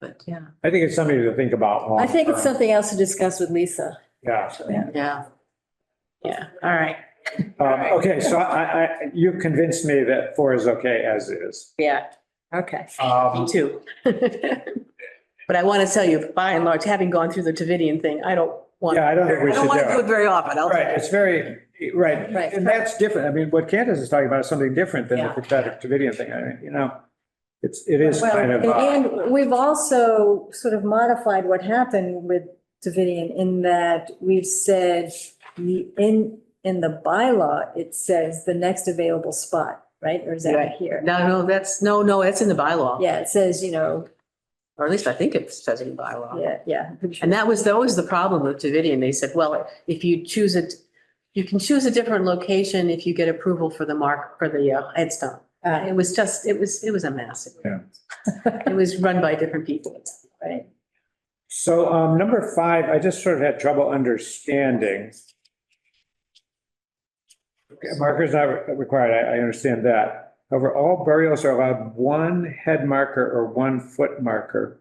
But yeah, I think it's something to think about. I think it's long-term. something else to discuss with Lisa. Yeah. yeah. Yeah, all right. Okay, so you convinced me that 4 is okay as is. Yeah, Okay. me too. But I want to tell you, by and large, having gone through the Tavidian thing, I don't want. Yeah, I don't think we should want to do do it. it very often. I'll tell Right, you. it's very, right, Right. and that's different. I mean, what Candace is talking about is something different than the Yeah. Fitzpatrick Tavidian thing. I mean, it is Well, kind of. and we've also sort of modified what happened with Davidian in that we've said in the bylaw, it says the next available spot, right? Or is that Right. here? No, that's in the bylaw. Yeah, it says, Or at least I think it says in the bylaw. yeah. I'm pretty sure. And that was always the problem with Davidian. They said, well, if you choose it, you can choose a different location if you get approval for the headstone. It was just, it was a mess. Yeah. It was run by different people. Right. So number 5, I just sort of had trouble understanding. Okay, markers not required, I understand that. However, all burials are allowed 1 head marker or 1 foot marker.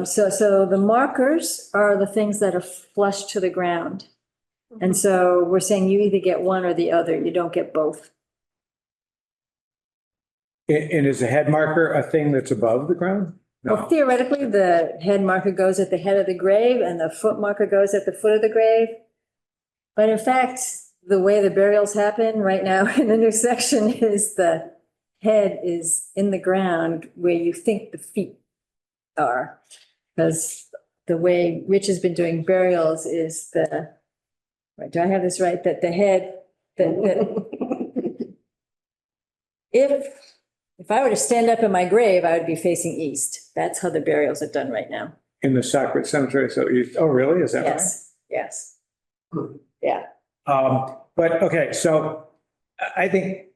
So the markers are the things that are flush to the ground. And so we're saying you either get one or the other. You don't get both. And is a head marker a thing that's above the ground? Well, No. theoretically, the head marker goes at the head of the grave and the foot marker goes at the foot of the grave. But in fact, the way the burials happen right now in the new section is the head is in the ground where you think the feet are. Because the way Rich has been doing burials is right, do I have this right? That the head, if I were to stand up in my grave, I would be facing east. That's how the burials are done right now. In the Stockbridge Cemetery, so oh, really? Is that right? Yes. Yeah. But, okay, so I think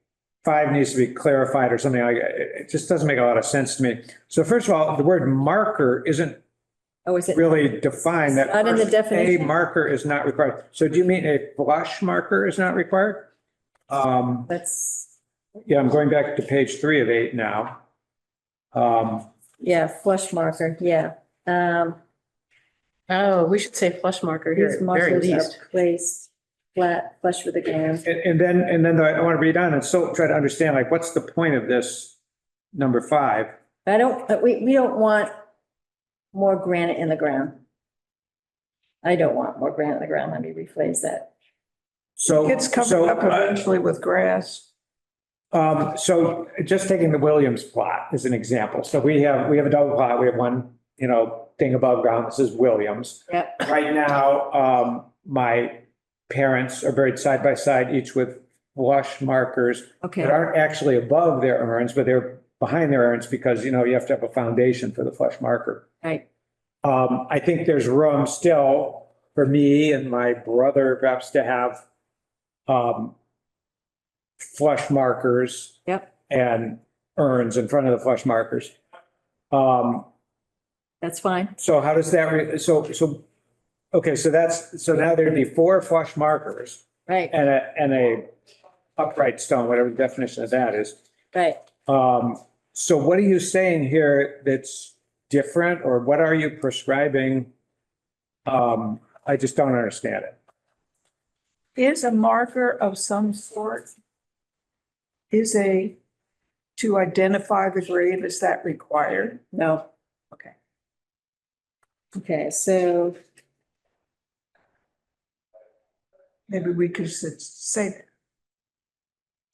5 needs to be clarified or something like, it just doesn't make a lot of sense to me. So first of all, the word marker isn't Oh, is it? really defined. That Not in the first definition? A marker is not required. So do you mean a flush marker is not required? That's, Yeah, I'm going back to page 3 of 8 now. yeah, flush marker, yeah. Oh, we should say flush marker here These at the very markers least. are placed flat, flush with the ground. And then I want to read on and so try to understand, like, what's the point of this number 5? We don't want more granite in the ground. I don't want more granite in the ground. Let me rephrase that. So. It's covered so, up eventually with grass. So just taking the Williams plot as an example. So we have a double plot. We have one, thing above ground. This is Williams. Yep. Right now, my parents are buried side by side, each with flush markers Okay, that aren't actually above their urns, but they're behind their urns because, you know, you have to have a foundation for the flush marker. right, I think there's room still for me and my brother perhaps to have flush markers yep, and urns in front of the flush markers. that's fine. So how does that, okay, so now there'd be 4 flush markers Right, and a upright stone, whatever the definition of that is. right. So what are you saying here that's different, or what are you prescribing? I just don't understand it. Is a marker of some sort, to identify the grave, is that required? No. Okay. Okay, so, Maybe we could say that.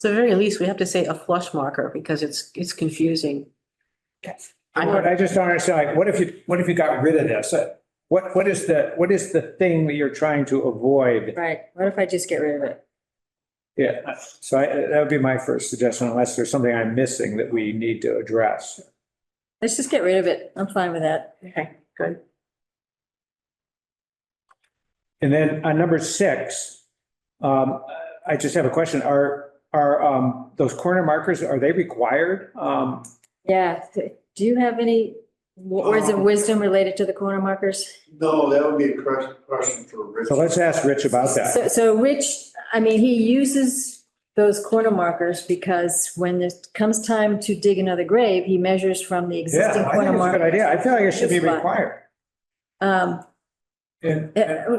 So at the very least, we have to say a flush marker because it's confusing. I just don't understand, like, what if you got rid of this? What is the thing that you're trying to avoid? right, what if I just get rid of it? Yeah, so that would be my first suggestion, unless there's something I'm missing that we need to address. Let's just get rid of it. I'm fine with that. Okay, good. And then on number 6, I just have a question. Are those corner markers, are they required? Yeah, do you have any words of wisdom related to the corner markers? No, that would be a question for Rich. So let's ask Rich about that. So Rich, I mean, he uses those corner markers because when it comes time to dig another grave, he measures from the Yeah, existing I think corner it's a marker. good idea. I feel like it should be This spot. required. Um, And,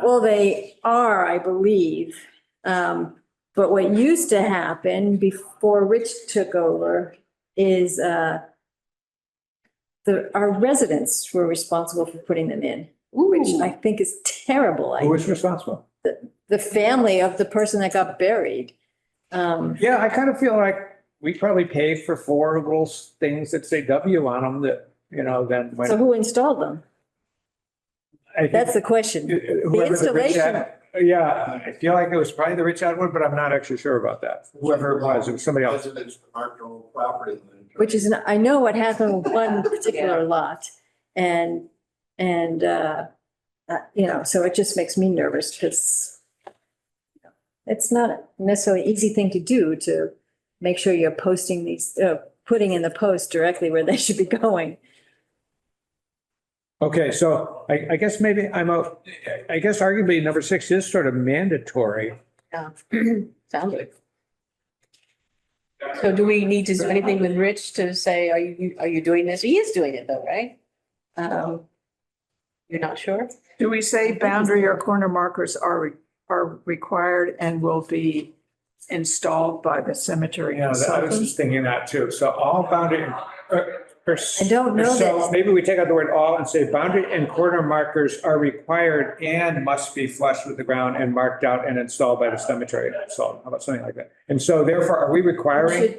well, they are, I believe. But what used to happen before Rich took over is, our residents were responsible for putting them in, which I think is terrible. who was responsible? The family of the person that got buried. Yeah, I kind of feel like we probably paid for 4 little things that say W on them that, you know, then when. So who installed them? I think That's the question. whoever the Rich installation- had- Yeah, I feel like it was probably the Rich had one, but I'm not actually sure about that. Whoever it was somebody else. Residents mark their own property. Which is, I know what happened with one particular lot. And, you know, so it just makes me nervous because it's not necessarily an easy thing to do to make sure you're posting these, putting in the post directly where they should be going. Okay, so I guess maybe I guess arguably number 6 is sort of mandatory. Yeah, sounds like. So do we need to do anything with Rich to say, are you doing this? He is doing it though, right? You're not sure? Do we say boundary or corner markers are required and will be installed by the cemetery Yeah, I was consultant? just thinking that too. So all boundary. I don't know So that. maybe we take out the word all and say boundary and corner markers are required and must be flush with the ground and marked out and installed by the cemetery consultant. How about something like that? And so therefore, are we requiring?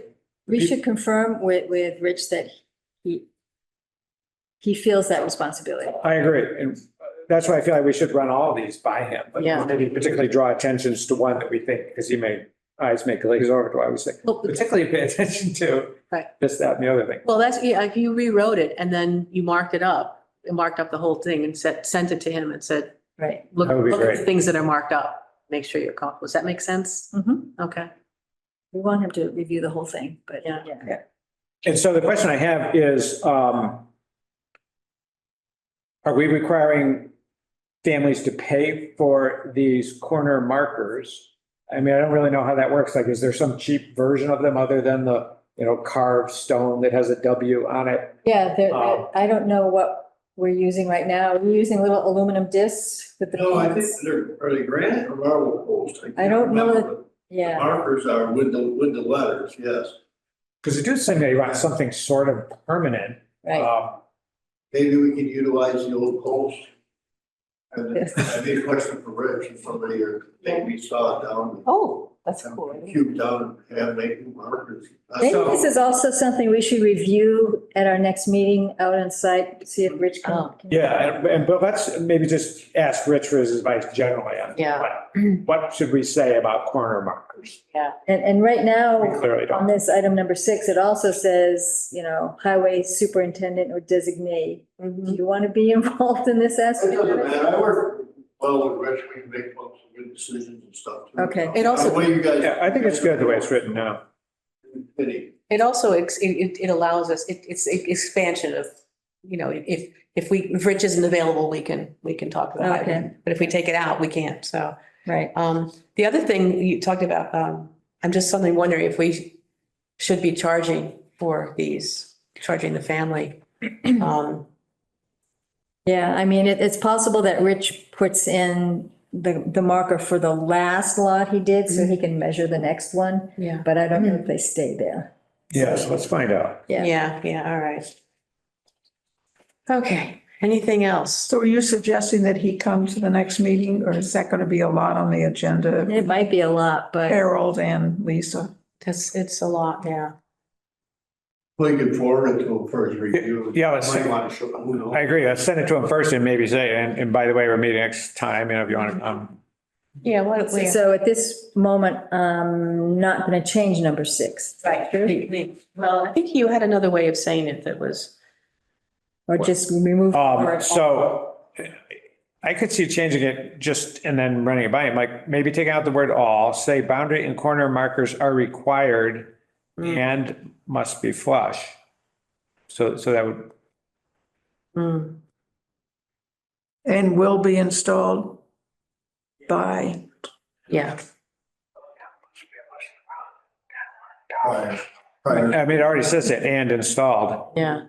We should confirm with Rich that he feels that responsibility. I agree. And that's why I feel like we should run all these by him. But Yeah. maybe particularly draw attentions to one that we think, because eyes may glaze over to what I was saying. Well, Particularly pay attention to Right. this, that, and the other thing. Well, that's, yeah, if you rewrote it and then you marked up the whole thing and sent it to him and said, Right. look That would be at the great. things that are marked up. Make sure you're comfortable. Does that make sense? Mhm. Okay. We want him to review the whole thing, but Yeah. yeah. And so the question I have is, are we requiring families to pay for these corner markers? I mean, I don't really know how that works. Like, is there some cheap version of them other than the, carved stone that has a W on it? Yeah, Um, I don't know what we're using right now. We're using little aluminum discs with the No, I think pins. are they granite or marble post? I can't don't know remember, that- but Yeah, Markers are with the letters, yes. Because it does seem that you want something sort of permanent. right. Maybe we can utilize the old post. And that'd be a question for Rich, if somebody or maybe saw it down. Oh, That's cool. Cube down and have making markers. Maybe So- this is also something we should review at our next meeting out on site, see if Rich can. Oh. Yeah, but let's maybe just ask Rich for his advice generally on Yeah. what should we say about corner markers? And right We now, clearly on don't. this item number 6, it also says, highway superintendent or designee. Do you want to be involved in this It aspect? doesn't matter, I work well with Rich, we can make some good decisions and stuff. too. Okay. It also- The way you guys. Yeah, I think it's good the way it's written now. It also, it allows us, it's expansion of, if Rich isn't available, we can talk about Okay. it. But if we take it out, we can't, so. Right. The other thing you talked about, I'm just suddenly wondering if we should be charging for these, charging the family. Yeah, I mean, it's possible that Rich puts in the marker for the last lot he did, so he can measure the next one, Yeah. but I don't know if they stay there. Yes, let's find out. Yeah. Yeah, all right. Okay, anything else? So are you suggesting that he come to the next meeting, or is that going to be a lot on the agenda? It might be a lot, but Harold and Lisa. It's a lot, yeah. We can forward it to him for his review. Yeah, let's Might see. want to show, who knows? I agree. Let's send it to him first and maybe say, and by the way, we're meeting next time, if you want to come. Yeah, what, so at this moment, not going to change number 6. right. Well, I think you had another way of saying it that was, Or just remove. So I could see changing it just and then running it by him, like maybe taking out the word all, say boundary and corner markers are required and must be flush. So that would, mm, And will be installed by, yeah. Prior- prior. I mean, it already says it and installed. Yeah.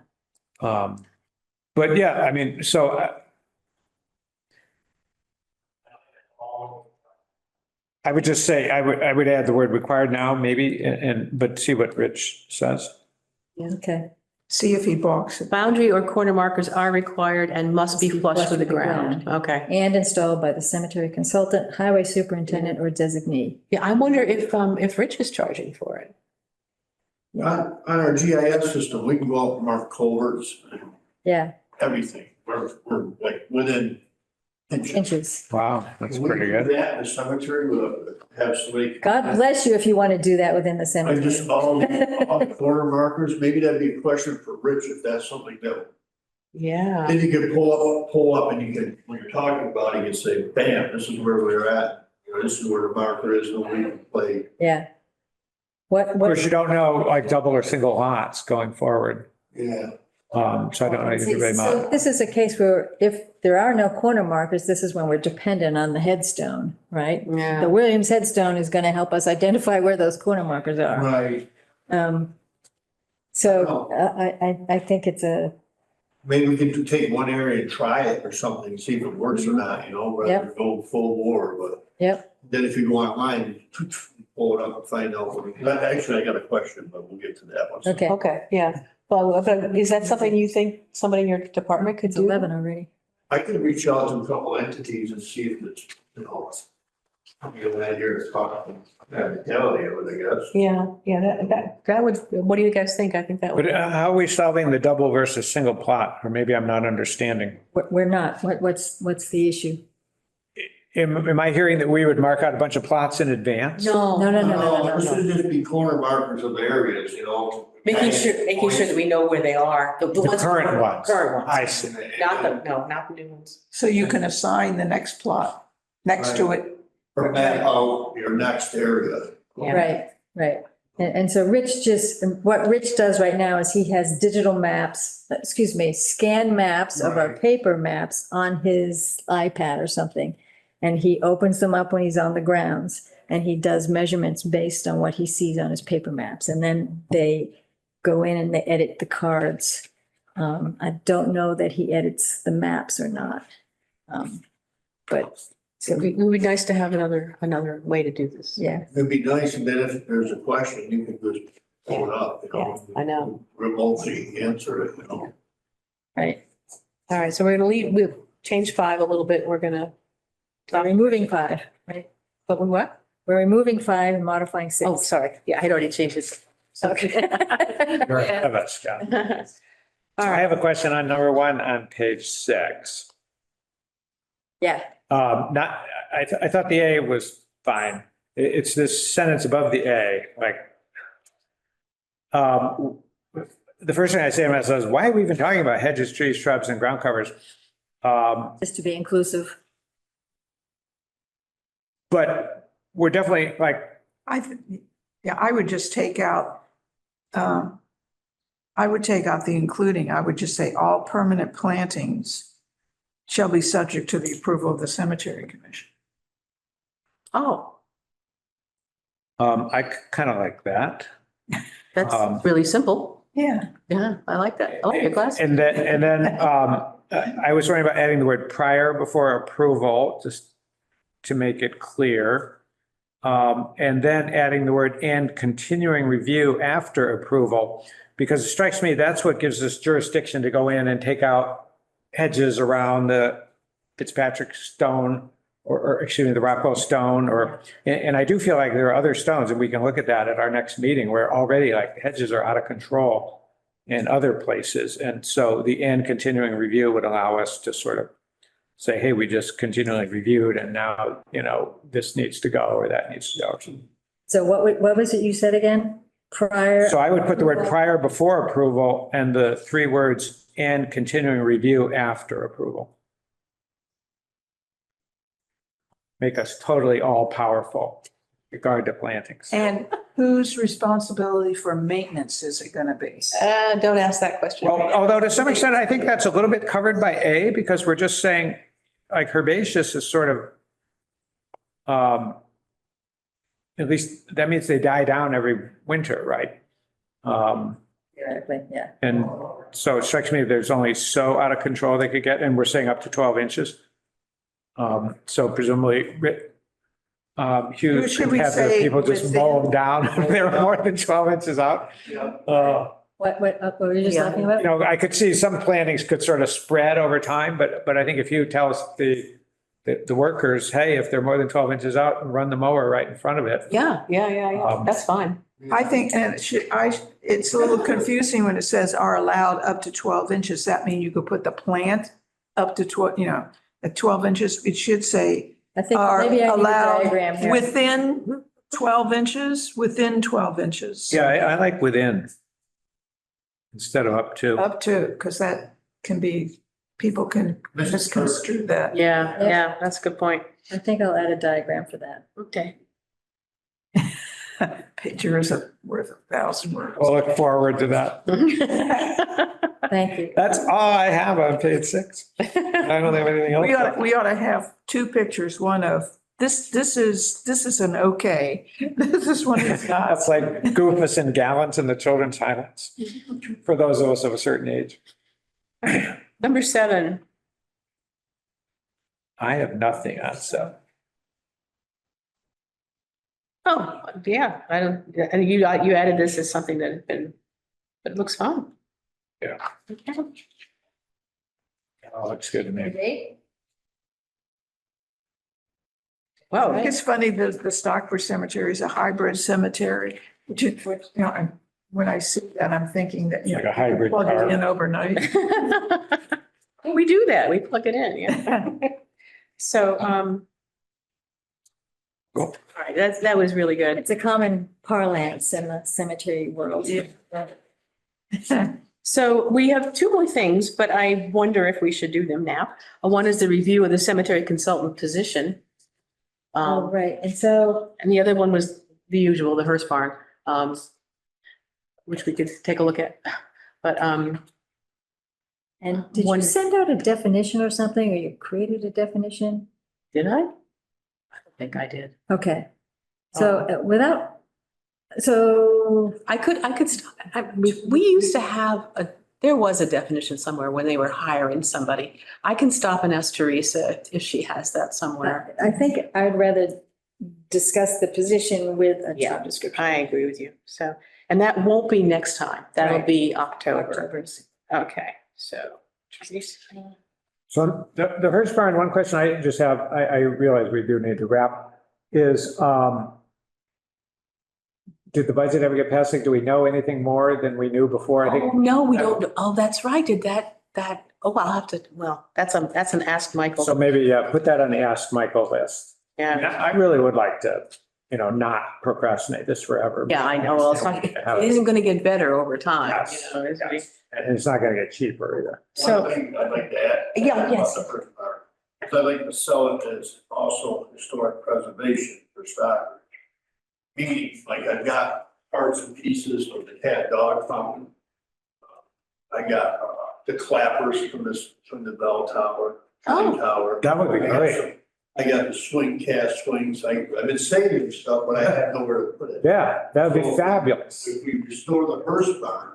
But yeah, I mean, so I would just say, I would add the word required now, maybe, but see what Rich says. Okay. see if he balks it. Boundary or corner markers are required and must be flush with the ground. Okay. And installed by the cemetery consultant, highway superintendent, or designee. Yeah, I wonder if Rich is charging for it. On our GIS system, we can go out and mark culverts, and Yeah, everything, we're like within inches. inches. Wow, that's Can we pretty do good. that in the cemetery, we'll have somebody. God bless you if you want to do that within the I cemetery. just, all the corner markers, maybe that'd be a question for Rich, if that's something that, Yeah. then you can pull up and you can, when you're talking about it, you can say, bam, this is where we're at. This is where the marker is, and we can play. Yeah. What, Of course, what, you don't know like double or single lots going forward. Yeah. So I don't know anything very so much. this is a case where if there are no corner markers, this is when we're dependent on the headstone, right? The Yeah. Williams headstone is going to help us identify where those corner markers are. Right, So I think it's maybe we can take one area and try it or something, see if it works or not, rather than go full bore, but. Yep. Then if you go online, pull it up and find out. Actually, I got a question, but we'll get to that one. okay. Okay, yeah. Well, but is that something you think somebody in your department could It's do? 11 already. I could reach out to a couple entities and see if it's, that here is talking, reality of it, I guess. Yeah, that would, what do you guys think? I think that But would. how are we solving the double versus single plot? Or maybe I'm not understanding. We're not. What's the issue? Am I hearing that we would mark out a bunch of plots in advance? No. No, this should just be corner markers of areas, Making sure that we know where they are. The The ones- current ones. Current ones. I see. Not the new ones. So you can assign the next plot next to it. Or map out your next area. Yeah. Right. And so what Rich does right now is he has digital maps, scan maps of our Right. paper maps on his iPad or something. And he opens them up when he's on the grounds and he does measurements based on what he sees on his paper maps. And then they go in and they edit the cards. I don't know that he edits the maps or not. But It would be nice to have another way to do this. yeah, It'd be nice, and then if there's a question, you can just pull it up, Yeah, I know. Remotely answer it, right. All right, so we'll change 5 a little bit. We're gonna, So removing 5, right? but we what? We're removing 5 and modifying 6. Oh, sorry. Yeah, I had already changed it. Okay. You're ahead of us, Scott. All I right. have a question on number 1 on page 6. Yeah, Not, I thought the A was fine. It's this sentence above the A, like, the first thing I say to myself is, why are we even talking about hedges, trees, shrubs, and ground covers? just to be inclusive. But we're definitely like, I would just take out, I would take out the including. I would just say all permanent plantings shall be subject to the approval of the cemetery commission. Oh, I kind of like that. that's really simple. Yeah. Yeah, I like that. I like your glasses. And then I was worrying about adding the word prior before approval, just to make it clear. And then adding the word and continuing review after approval, because it strikes me that's what gives us jurisdiction to go in and take out hedges around the Fitzpatrick stone or excuse me, the Rockwell stone, and I do feel like there are other stones, and we can look at that at our next meeting, where already like hedges are out of control in other places. And so the and continuing review would allow us to sort of say, hey, we just continually reviewed and now, this needs to go or that needs to go. So what was it you said again? Prior? So I would put the word prior before approval and the 3 words and continuing review after approval. Make us totally all powerful in regard to plantings. And whose responsibility for maintenance is it going to be? Don't ask that question. Well, although to some extent, I think that's a little bit covered by A, because we're just saying, like, herbaceous is sort of, at least that means they die down every winter, right? Exactly, yeah. And so it strikes me there's only so out of control they could get, and we're saying up to 12 inches. So presumably, Hugh Should could we have their say people just within? mow them down if they're more than 12 inches out. What were you just Yeah. talking about? I could see some plantings could sort of spread over time, but I think if you tell the workers, hey, if they're more than 12 inches out, run the mower right in front of it. Yeah. That's fine. I think, and it's a little confusing when it says are allowed up to 12 inches. That mean you could put the plant up to 12, at 12 inches. It should say I think are maybe I need a allowed diagram here. within 12 inches, within 12 inches. Yeah, I like within instead of up to. Up to, because that can be, people can misconstrue that. Yeah, that's a good point. I think I'll add a diagram for that. Okay. Picture is worth 1,000 words. We'll look forward to that. Thank you. That's all I have on page 6. I don't have anything else. We ought to have 2 pictures, one of this is an okay. This is one that's not. That's like Goofus and Gallants in the children's highlights, for those of us of a certain age. Number 7. I have nothing on 7. Oh, yeah, and you added this as something that had been, but it looks fun. Yeah. Okay. Oh, looks good to me. I Wow. think it's funny that the Stockbridge Cemetery is a hybrid cemetery, which, when I see that, I'm thinking that, Like a hybrid plug car. it in overnight. We do that. We plug it in, yeah. So, Cool. all right, that was really good. It's a common parlance in the cemetery world. So we have 2 more things, but I wonder if we should do them now. One is the review of the cemetery consultant position. Oh, right. And so, And the other one was the usual, the hearse barn, which we could take a look at. But, and did you One- send out a definition or something, or you created a definition? did I? I don't think I did. Okay. So I could stop. We used to have there was a definition somewhere when they were hiring somebody. I can stop and ask Teresa if she has that somewhere. I think I'd rather discuss the position with a Yeah, job description. I agree with you. So, and that won't be next time. That'll Right. be October. October's. Okay, so. Teresa. So the hearse barn, one question I just have, I realize we do need to wrap, is did the budget ever get passed? Like, do we know anything more than we knew before? I Oh, think, no, we don't. Oh, that's right. Did I'll have to, well, that's an Ask so Michael. maybe, yeah, put that on the Ask Michael list. I mean, Yeah, I really would like to, not procrastinate this forever. yeah, I know. Well, it's not, it isn't going to get better over time, Yes, you know, it's- yes. And it's not gonna get cheaper either. So- One thing I'd like to add. Yeah, about yes. the first part, is I'd like to sell it as also historic preservation for Stockbridge. Meaning, like I've got parts and pieces of the cat dog fountain. I got the clappers from the bell tower, Oh. tower. That would be great. I got the swing cast swings. I've been saving stuff, but I had nowhere to put it. Yeah, that would be fabulous. If we restore the first barn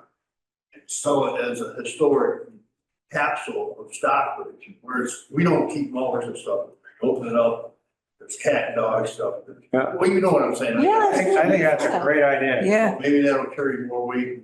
and sell it as a historic capsule of Stockbridge, where we don't keep mowers and stuff. Open it up, there's cat and dog stuff. Yeah. Well, you know what I'm saying. Yeah. I think that's a great idea. Yeah, Maybe that'll carry more weight and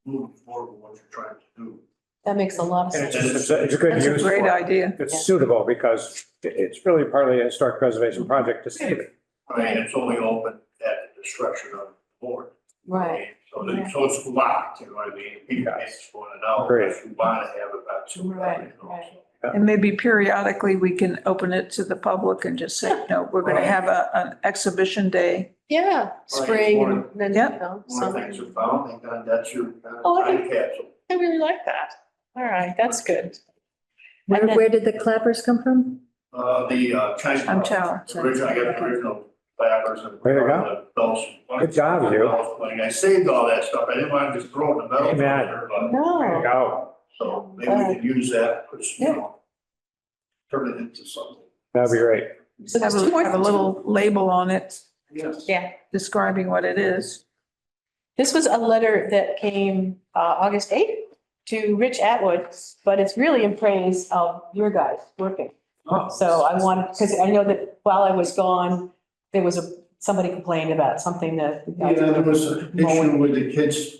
move forward with what you're trying to do. that makes a lot of And sense. it's a good that's a use great for it. idea. It's suitable because it's really partly a historic preservation project to save it. I mean, it's only open at the discretion of the board. Right. So it's locked, you know what I mean? People can't just go in and out, Great. unless you want to have it back to. Right, right. And maybe periodically we can open it to the public and just say, no, we're going to have an exhibition day. Yeah, spring and then, you Yep. know, One of the summer. things you found, thank God, that's your Oh, time capsule. I really like that. All right, that's good. Where, And then- where did the clappers come from? The Chinese. I'm Chow. Original, I got the original clappers and. Way to go. Bells. Good job, you. I saved all that stuff. I didn't want to just throw it in the metal. Amen. filter, but- No, Go. So maybe we can use that, put, you know, turn it into something. That'd be great. so Have there's two more. have a little label on it Yes. Yeah, describing what it is. this was a letter that came August 8th to Rich Atwood, but it's really in praise of your guys working. So I wanted, because I know that while I was gone, there was somebody complained about something that. Yeah, there was an issue with the kids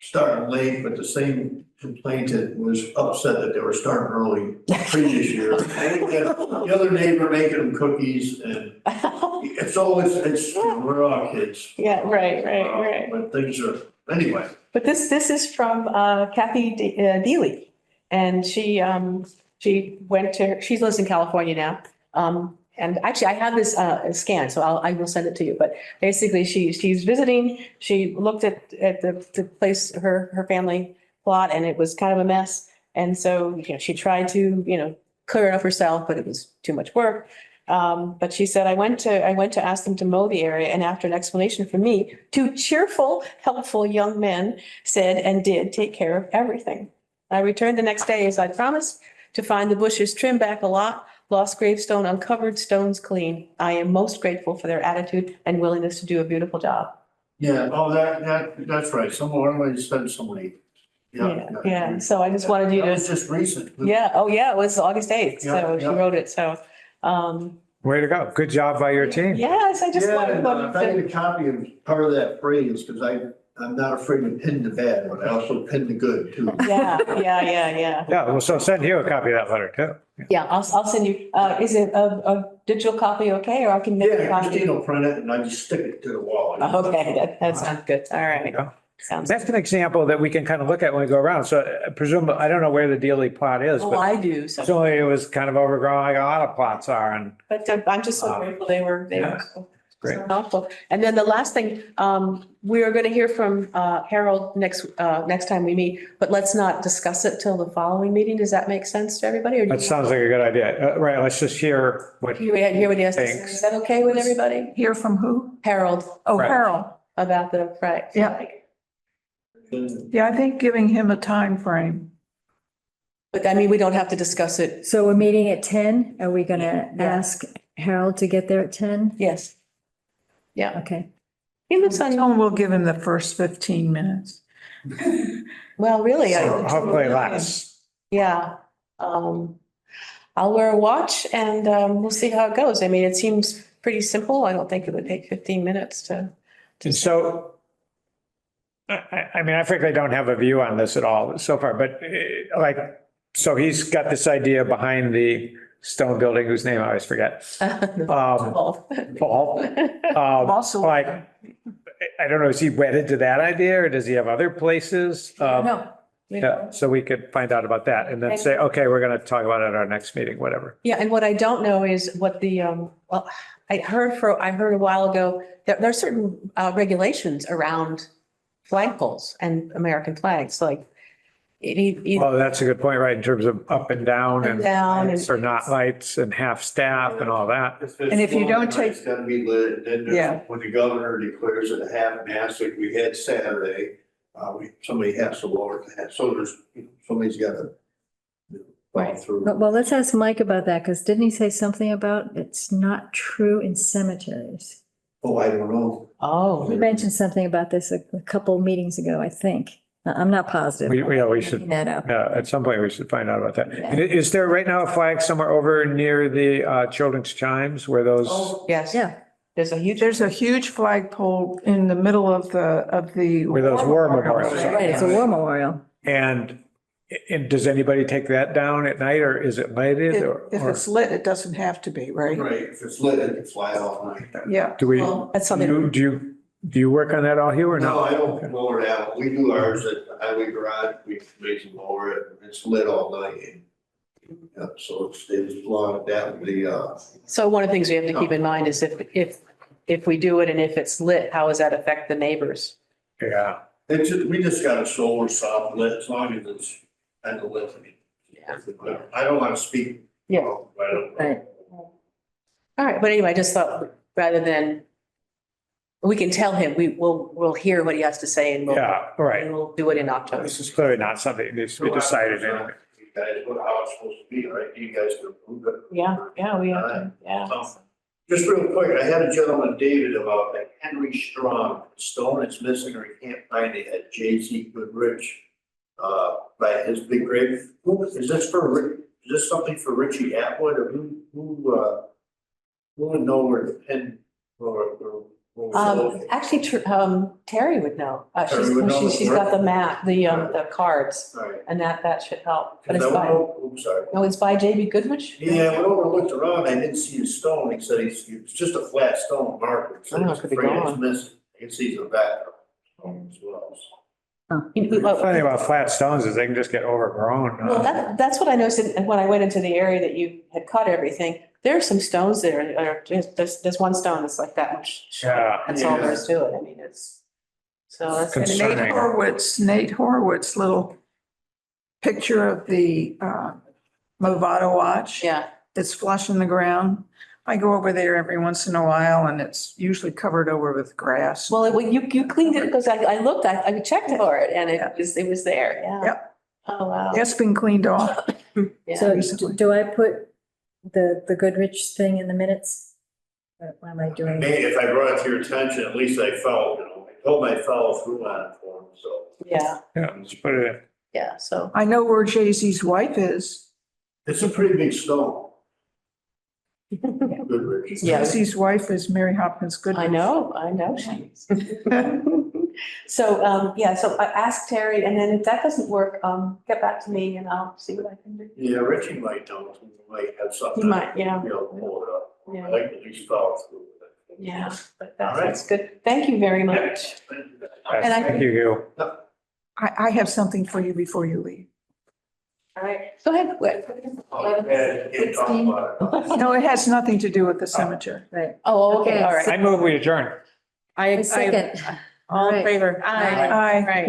starting late, but the same complainant was upset that they were starting early previous year. I think that the other neighbor making them cookies and it's, we're all kids. Yeah, right. But things are, anyway. But this is from Kathy Deely. And she she lives in California now. And actually I have this scan, so I will send it to you. But basically she's visiting, she looked at the place, her family plot, and it was kind of a mess. And so, she tried to, clear it up herself, but it was too much work. But she said, I went to ask them to mow the area, and after an explanation from me, two cheerful, helpful young men said and did take care of everything. I returned the next day as I promised to find the bushes trimmed back a lot, lost gravestone uncovered, stones clean. I am most grateful for their attitude and willingness to do a beautiful job. Yeah, that's right. Someone said somebody. Yeah. So I just wanted you That was to, just recent. yeah, oh yeah, it was August 8th. Yeah, So she yeah. wrote it. So, Way to go. Good job by your team. yes, I just Yeah, wanted and if I to. need a copy of part of that phrase, because I'm not afraid to pin the bad, but I also pin the good too. Yeah. Yeah, well, so send you a copy of that letter too. Yeah, I'll send you, is it a digital copy okay, or I can make a Yeah, copy? Christine will print it and I just stick it to the wall. Okay, that sounds good. All right. Yeah. Sounds. That's an example that we can kind of look at when we go around. So presumably, I don't know where the Dealey plot is, Oh, but I do. So, presumably it was kind of overgrown like a lot of plots are, and but I'm just so grateful they were yeah, so great. helpful. And then the last thing, we are going to hear from Harold next time we meet, but let's not discuss it till the following meeting. Does that make sense to everybody? Or do that you sounds like a good idea. Right, let's just hear what, hear what he has to say? Thanks. Is that okay with everybody? Hear from who? Harold Oh, Right. Harold. about the, right. Yeah. Yeah, I think giving him a time frame. But I mean, we don't have to discuss it. So we're meeting at 10. Are we going to Yeah. ask Harold to get there at 10? Yes. Yeah. Okay. He lives Tell on, him we'll give him the first 15 minutes. well, really, hopefully less. yeah. I'll wear a watch and we'll see how it goes. I mean, it seems pretty simple. I don't think it would take 15 minutes to. And so, I mean, I frankly don't have a view on this at all so far, but so he's got this idea behind the stone building whose name I always forget. Paul. Paul. Also, Like, I don't know, is he wedded to that idea or does he have other places? No. Yeah, so we could find out about that and then say, okay, we're going to talk about it at our next meeting, whatever. Yeah, and what I don't know is what the, well, I heard a while ago, there are certain regulations around flagpoles and American flags, like Well, that's a good point, right? In terms of up and down and down and. or not lights and half staff and all that. And if you don't take- It's gotta be lit, then Yeah. there's, when the governor declares it a half mast, like we had Saturday, somebody has to lower the hat, so there's, somebody's gotta. Follow through. Well, let's ask Mike about that, because didn't he say something about it's not true in cemeteries? Oh, I don't know. Oh, He mentioned something about this a couple meetings ago, I think. I'm not positive. We should, Looking that up. yeah, at some point we should find out about that. Yeah. And is there right now a flag somewhere over near the children's chimes where those? yes. Yeah, There's a huge. There's a huge flagpole in the middle of the. Where those war memorials are. right, it's a war memorial. And does anybody take that down at night or is it lighted or? If it's lit, it doesn't have to be, right? Right, if it's lit, it can fly all night. Yeah. Do we, Well, that's something. do you work on that all, Hugh, or No, I no? don't lower it out. We do ours at the highway garage. We make them lower it. It's lit all night. Yeah, so it's long, that would be, So one of the things we have to keep in mind is if we do it and if it's lit, how does that affect the neighbors? Yeah, it's just, we just got a solar soft lit as long as it's kind of lit. Yeah. I don't want to speak. Yeah. I don't. Right. All right, but anyway, I just thought rather than, we can tell him, we'll hear what he has to say and yeah, right. and we'll do it in October. This is clearly not something that needs to be decided anyway. You guys, what, how it's supposed to be, right? You guys can approve it. Yeah, we have to, yeah. Just real quick, I had a gentleman, David, about that Henry Strong stone that's missing or he can't find it at J.C. Goodrich. By his big grave. Is this for, is this something for Richie Atwood or who would know where the pin or Actually, Terry would know. Terry would know. She's got the map, the cards, Right. and that should help. But Cause it's I went by, over, oops, sorry. no, it's by J.B. Goodrich? Yeah, I went over and looked around, I didn't see his stone, he said it's just a flat stone marker. He said Oh, it he's could be afraid it's gone. missing, I can see the background as well. The funny about flat stones is they can just get overgrown. Well, that's what I noticed when I went into the area that you had cut everything. There are some stones there that are just, there's one stone that's like that much. Yeah. That's all there is to it. I mean, it's, so that's. And Nate Horowitz little picture of the Movado watch. Yeah, It's flush in the ground. I go over there every once in a while and it's usually covered over with grass. well, you cleaned it because I looked, I checked for it and it was there, yeah. Yep. Oh, wow. It's been cleaned off. Yeah. So recently. do I put the Goodrich thing in the minutes? Or am I doing? Hey, if I brought it to your attention, at least I felt, I told my fellow through on it for him, so. Yeah, Yeah, let's put it in. yeah, so, I know where Jay-Z's wife is. It's a pretty big stone. Goodrich. Yeah. Jay-Z's wife is Mary Hopkins Goodrich. I know she is. So, yeah, so I asked Terry and then if that doesn't work, get back to me and I'll see what I can do. Yeah, Richie might know, he might have something. He might, yeah. You know, pull it up. Yeah. I like at least follow through with it. Yeah, but All right. that's good. Thank you very much. Thank you. And I- Thank you, Hugh. I have something for you before you leave. All right, go ahead. Oh, yeah, can't talk about it. No, it has nothing to do with the cemetery. Right. Oh, okay, Okay, all right. I move we adjourn. I Second. All in Right. favor? Aye. Aye. Right.